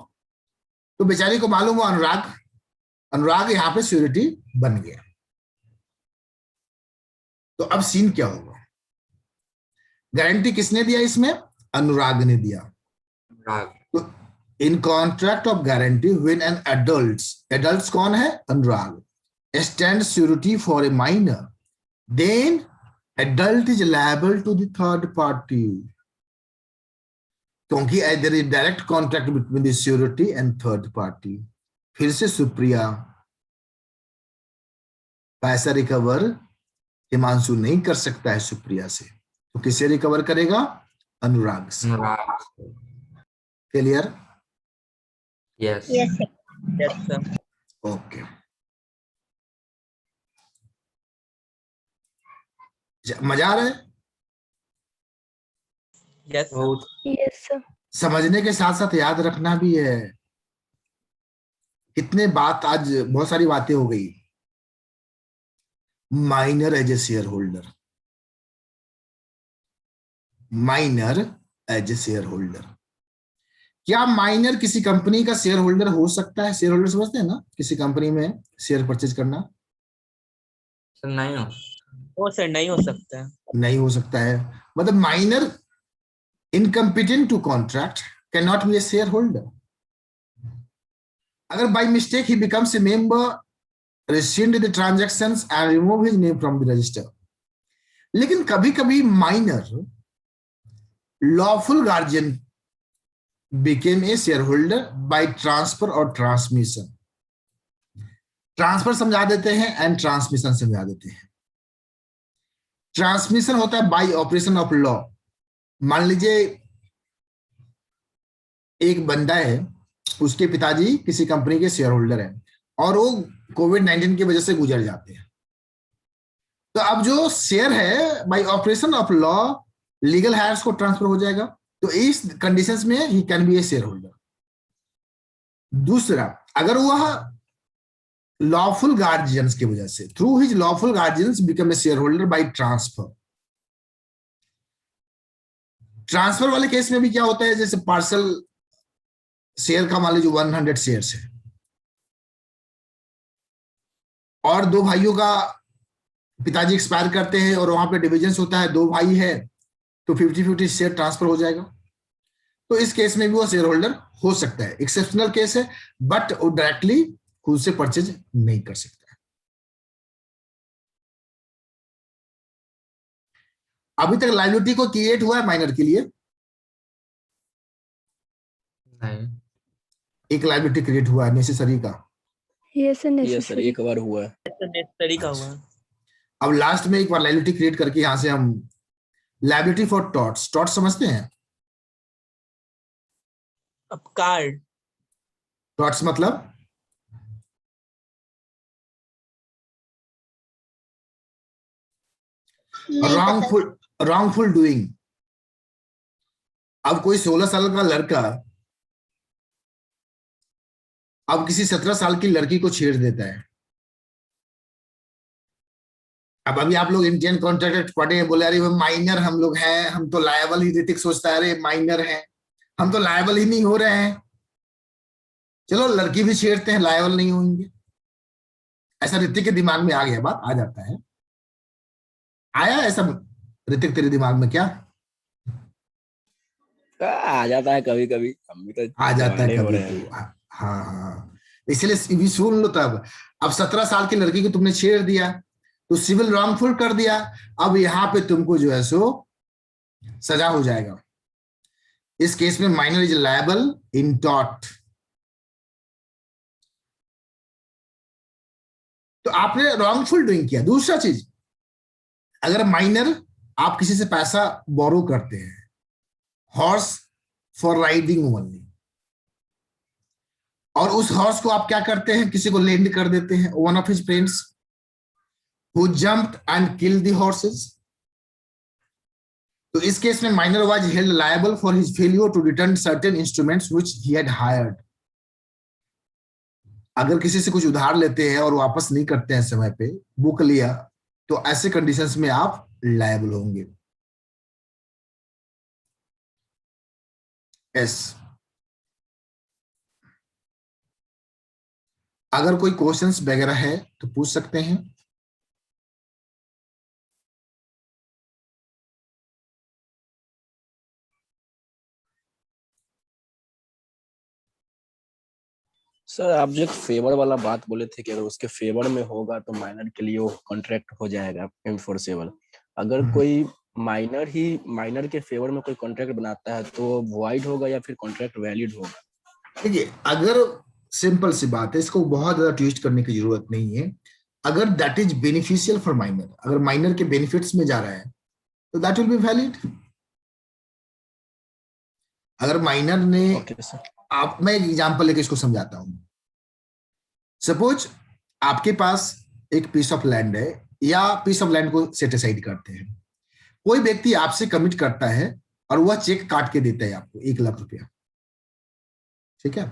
तो बेचारी को मालूम हुआ अनुराग यहां पे सिक्योरिटी बन गया। तो अब सीन क्या होगा? गारंटी किसने दिया इसमें? अनुराग ने दिया। तो in contract of guarantee when an adults कौन है? Anurag stand surety for a minor, then adult is liable to the third party, क्योंकि there is direct contract between the surety and third party. फिर से सुप्रिया पैसा रिकवर हिमांशु नहीं कर सकता है सुप्रिया से, तो किसे रिकवर करेगा? अनुराग से। Clear? Yes yes yes sir. Okay, मजा आ रहा है? यस बहुत यस सर। समझने के साथ साथ याद रखना भी है। कितने बात, आज बहुत सारी बातें हो गई। Minor as a share holder, minor as a share holder. क्या माइनर किसी कंपनी का शेयर होल्डर हो सकता है? शेयर होल्डर समझते हैं ना, किसी कंपनी में शेयर परचेज करना। सर नहीं हो। वो सर नहीं हो सकता है। नहीं हो सकता है, मतलब minor incompetent to contract cannot be a shareholder. अगर by mistake he becomes a member, rescind the transactions and remove his name from the register. लेकिन कभी कभी minor lawful guardian became a shareholder by transfer और transmission. ट्रांसफर समझा देते हैं एंड ट्रांसमिशन समझा देते हैं। ट्रांसमिशन होता है बाय ऑपरेशन ऑफ लॉ। मान लीजिए एक बंदा है, उसके पिताजी किसी कंपनी के शेयर होल्डर हैं और वो कोविड-19 की वजह से गुजर जाते हैं। तो अब जो शेयर है by operation of law legal heirs को ट्रांसफर हो जाएगा। तो इस कंडीशंस में he can be a share holder. दूसरा, अगर वह लॉफुल गार्जियंस की वजह से through his lawful guardians become a share holder by transfer. Transfer वाले केस में भी क्या होता है, जैसे पार्सल शेयर का मान लीजिए 100 शेयर्स है और 2 भाइयों का पिताजी एक्सपायर करते हैं और वहां पे डिविजन होता है, 2 भाई है तो 50-50 शेयर ट्रांसफर हो जाएगा। तो इस केस में भी वो शेयर होल्डर हो सकता है। एक्सेप्शनल केस है बट वो डायरेक्टली खुद से परचेज नहीं कर सकता। अभी तक लायबिलिटी को क्रिएट हुआ है माइनर के लिए? नहीं। एक लायबिलिटी क्रिएट हुआ है नेसेसरी का। Yes sir sir necessary. एक बार हुआ है। नेसेसरी का हुआ। अब लास्ट में एक बार लायबिलिटी क्रिएट करके यहां से हम लायबिलिटी फॉर टॉर्ट्स, टॉर्ट्स समझते हैं? अब कार्ड। टॉर्ट्स मतलब रॉन्गफुल डूइंग। अब कोई 16 साल का लड़का अब किसी 17 साल की लड़की को छेड़ देता है अब अभी आप लोग इंडियन कॉन्ट्रैक्ट पढ़े हैं, बोले अरे वो माइनर हम लोग हैं, हम तो लायबल ही, ऋतिक सोचता है अरे माइनर है, हम तो लायबल ही नहीं हो रहे हैं, चलो लड़की भी छेड़ते हैं, लायबल नहीं होंगे। ऐसा ऋतिक के दिमाग में आ गया, बात आ जाता है, आया ऐसा ऋतिक तेरे दिमाग में क्या? आ जाता है कभी कभी, हम भी तो आ जाता है जवाने हो कभी रहे हैं। तो, हाँ हाँ, इसलिए भी सुन लो तब। अब 17 साल की लड़की को तुमने छेड़ दिया तो सिविल रॉन्गफुल कर दिया, अब यहाँ पे तुमको जो है सो सजा हो जाएगा। इस केस में minor is liable in taught. तो आपने रॉन्गफुल डूइंग किया। दूसरा चीज, अगर माइनर आप किसी से पैसा बोरो करते हैं, हॉर्स फॉर राइडिंग ओनली, और उस हॉर्स को आप क्या करते हैं, किसी को लेंड कर देते हैं, one of his friends who jumped and killed the horses, तो इस केस में minor was held liable for his failure to return certain instruments which he had hired. अगर किसी से कुछ उधार लेते हैं और वापस नहीं करते हैं समय पे, बुक लिया, तो ऐसे कंडीशंस में आप लायबल होंगे। एस, अगर कोई क्वेश्चंस वगैरह है तो पूछ सकते हैं। सर आप जो एक फेवर वाला बात बोले थे कि अगर उसके फेवर में होगा तो माइनर के लिए वो कॉन्ट्रैक्ट हो जाएगा एनफोर्सेबल। अगर कोई माइनर के फेवर में कोई कॉन्ट्रैक्ट बनाता है तो वॉइड होगा या फिर कॉन्ट्रैक्ट वैलिड होगा? देखिए, अगर सिंपल सी बात है, इसको बहुत ज्यादा ट्विस्ट करने की जरूरत नहीं है। अगर that is beneficial for minor, अगर माइनर के बेनिफिट्स में जा रहा है तो दैट विल बी वैलिड। अगर माइनर ने आप, मैं एक एग्जांपल लेके इसको समझाता हूं। सपोज आपके पास एक पीस ऑफ लैंड है, या पीस ऑफ लैंड को सेट असाइड करते हैं, कोई व्यक्ति आपसे कमिट करता है और वह चेक काट के देता है आपको 1 लाख रुपया, ठीक है,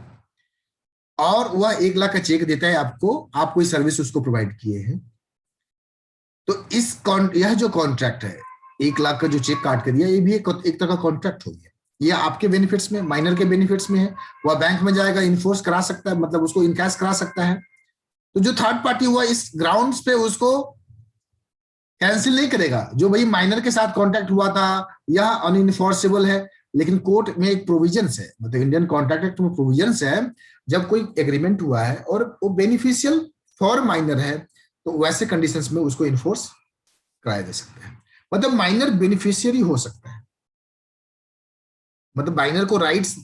और वह 1 लाख का चेक देता है आपको, आप कोई सर्विस उसको प्रोवाइड किए हैं, तो यह जो कॉन्ट्रैक्ट है, 1 लाख का जो चेक काट के दिया, ये भी एक तरह का कॉन्ट्रैक्ट हो गया। ये आपके बेनिफिट्स में, माइनर के बेनिफिट्स में है। वह बैंक में जाएगा, इन्फोर्स करा सकता है, मतलब उसको इनकैश करा सकता है। तो जो थर्ड पार्टी हुआ, इस ग्राउंड्स पे उसको कैंसिल नहीं करेगा। जो भाई माइनर के साथ कॉन्ट्रैक्ट हुआ था, यह अनइनफोर्सेबल है, लेकिन कोर्ट में एक प्रोविजंस है, मतलब इंडियन कॉन्ट्रैक्ट एक्ट में प्रोविजंस है, जब कोई एग्रीमेंट हुआ है और वो बेनिफिशियल फॉर माइनर है, तो वैसे कंडीशंस में उसको इन्फोर्स कराया जा सकता है। मतलब माइनर बेनिफिशियरी हो सकता है, मतलब माइनर को राइट्स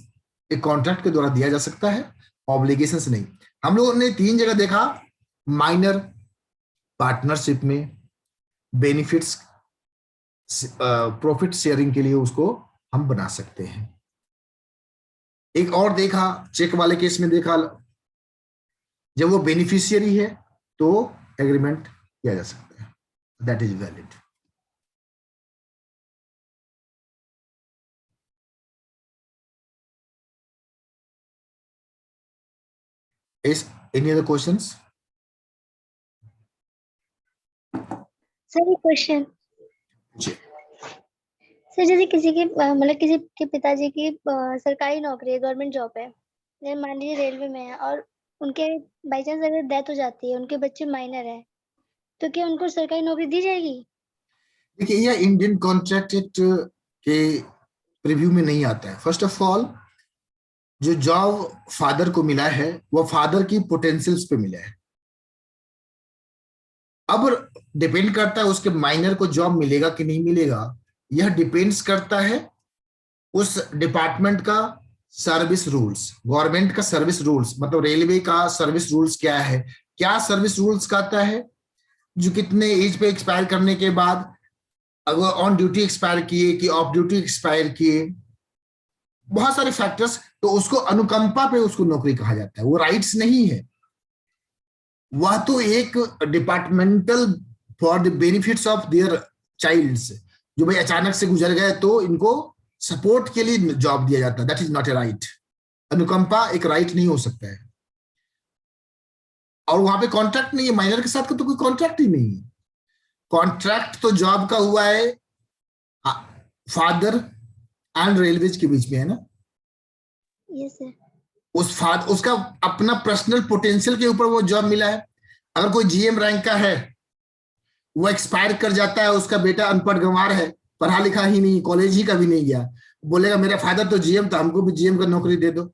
एक कॉन्ट्रैक्ट के द्वारा दिया जा सकता है, ऑब्लिगेशंस नहीं। हम लोगों ने 3 जगह देखा, माइनर पार्टनरशिप में बेनिफिट्स प्रॉफिट शेयरिंग के लिए उसको हम बना सकते हैं। एक और देखा, चेक वाले केस में देखा, जब वो बेनिफिशियरी है तो एग्रीमेंट किया जा सकता है, that is valid. Is any other questions? Sir एक क्वेश्चन। जी। सर जैसे किसी के मतलब किसी के पिताजी की सरकारी नौकरी है, गवर्नमेंट जॉब है, जैसे मान लीजिए रेलवे में है, और उनके बाई चांस अगर डेथ हो जाती है, उनके बच्चे माइनर है, तो क्या उनको सरकारी नौकरी दी जाएगी? देखिए, यह इंडियन कॉन्ट्रैक्ट एक्ट के प्रीव्यू में नहीं आता है। फर्स्ट ऑफ ऑल, जो जॉब फादर को मिला है वो फादर की पोटेंशियल्स पे मिला है। अब डिपेंड करता है उसके माइनर को जॉब मिलेगा कि नहीं मिलेगा, यह डिपेंड्स करता है उस डिपार्टमेंट का सर्विस रूल्स, गवर्नमेंट का सर्विस रूल्स, मतलब रेलवे का सर्विस रूल्स क्या है, क्या सर्विस रूल्स कहता है, जो कितने एज पे एक्सपायर करने के बाद, अगर ऑन ड्यूटी एक्सपायर किए कि ऑफ ड्यूटी एक्सपायर किए, बहुत सारे फैक्टर्स, तो उसको अनुकंपा पे उसको नौकरी कहा जाता है, वो राइट्स नहीं है। वह तो एक departmental for the benefits of their childs, जो भाई अचानक से गुजर गए तो इनको सपोर्ट के लिए जॉब दिया जाता है, that is not a right. अनुकंपा एक राइट नहीं हो सकता है। और वहां पे कॉन्ट्रैक्ट नहीं है, माइनर के साथ का तो कोई कॉन्ट्रैक्ट ही नहीं है। कॉन्ट्रैक्ट तो जॉब का हुआ है फादर एंड रेलवेज के बीच में, है ना। Yes sir. उसका अपना पर्सनल पोटेंशियल के ऊपर वो जॉब मिला है। अगर कोई जीएम रैंक का है, वो एक्सपायर कर जाता है, उसका बेटा अनपढ़ गंवार है, पढ़ा लिखा ही नहीं, कॉलेज ही का भी नहीं गया, बोलेगा मेरा फादर तो जीएम था, हमको भी जीएम का नौकरी दे दो,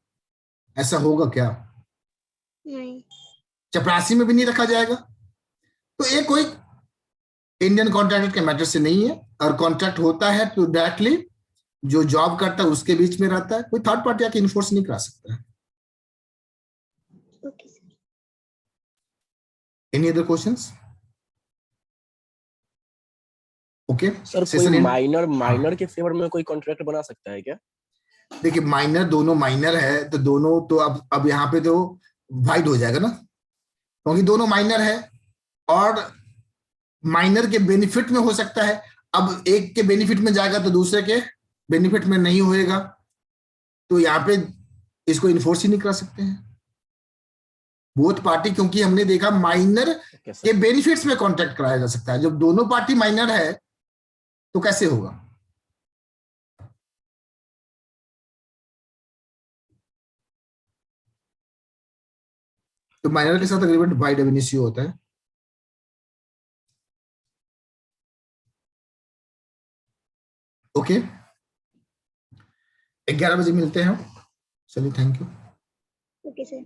ऐसा होगा क्या? नहीं। चपरासी में भी नहीं रखा जाएगा। तो ये कोई इंडियन कॉन्ट्रैक्ट के मैटर से नहीं है, और कॉन्ट्रैक्ट होता है तो डायरेक्टली जो जॉब करता है उसके बीच में रहता है, कोई थर्ड पार्टी आके इन्फोर्स नहीं करा सकता है। Okay sir. Any other questions? Okay sir कोई माइनर के फेवर में कोई कॉन्ट्रैक्ट बना सकता है क्या? देखिए माइनर, दोनों माइनर है तो दोनों तो अब यहाँ पे तो वाइड हो जाएगा ना, क्योंकि दोनों माइनर है और माइनर के बेनिफिट में हो सकता है। अब एक के बेनिफिट में जाएगा तो दूसरे के बेनिफिट में नहीं होएगा, तो यहाँ पे इसको इन्फोर्स ही नहीं कर सकते हैं बोथ पार्टी, क्योंकि हमने देखा माइनर के बेनिफिट्स में कॉन्ट्रैक्ट कराया जा सकता है। जब दोनों पार्टी माइनर है तो कैसे होगा? तो माइनर के साथ एग्रीमेंट बाय डेफिनेशन होता है। ओके 11 बजे मिलते हैं। चलिए, थैंक यू। Okay sir.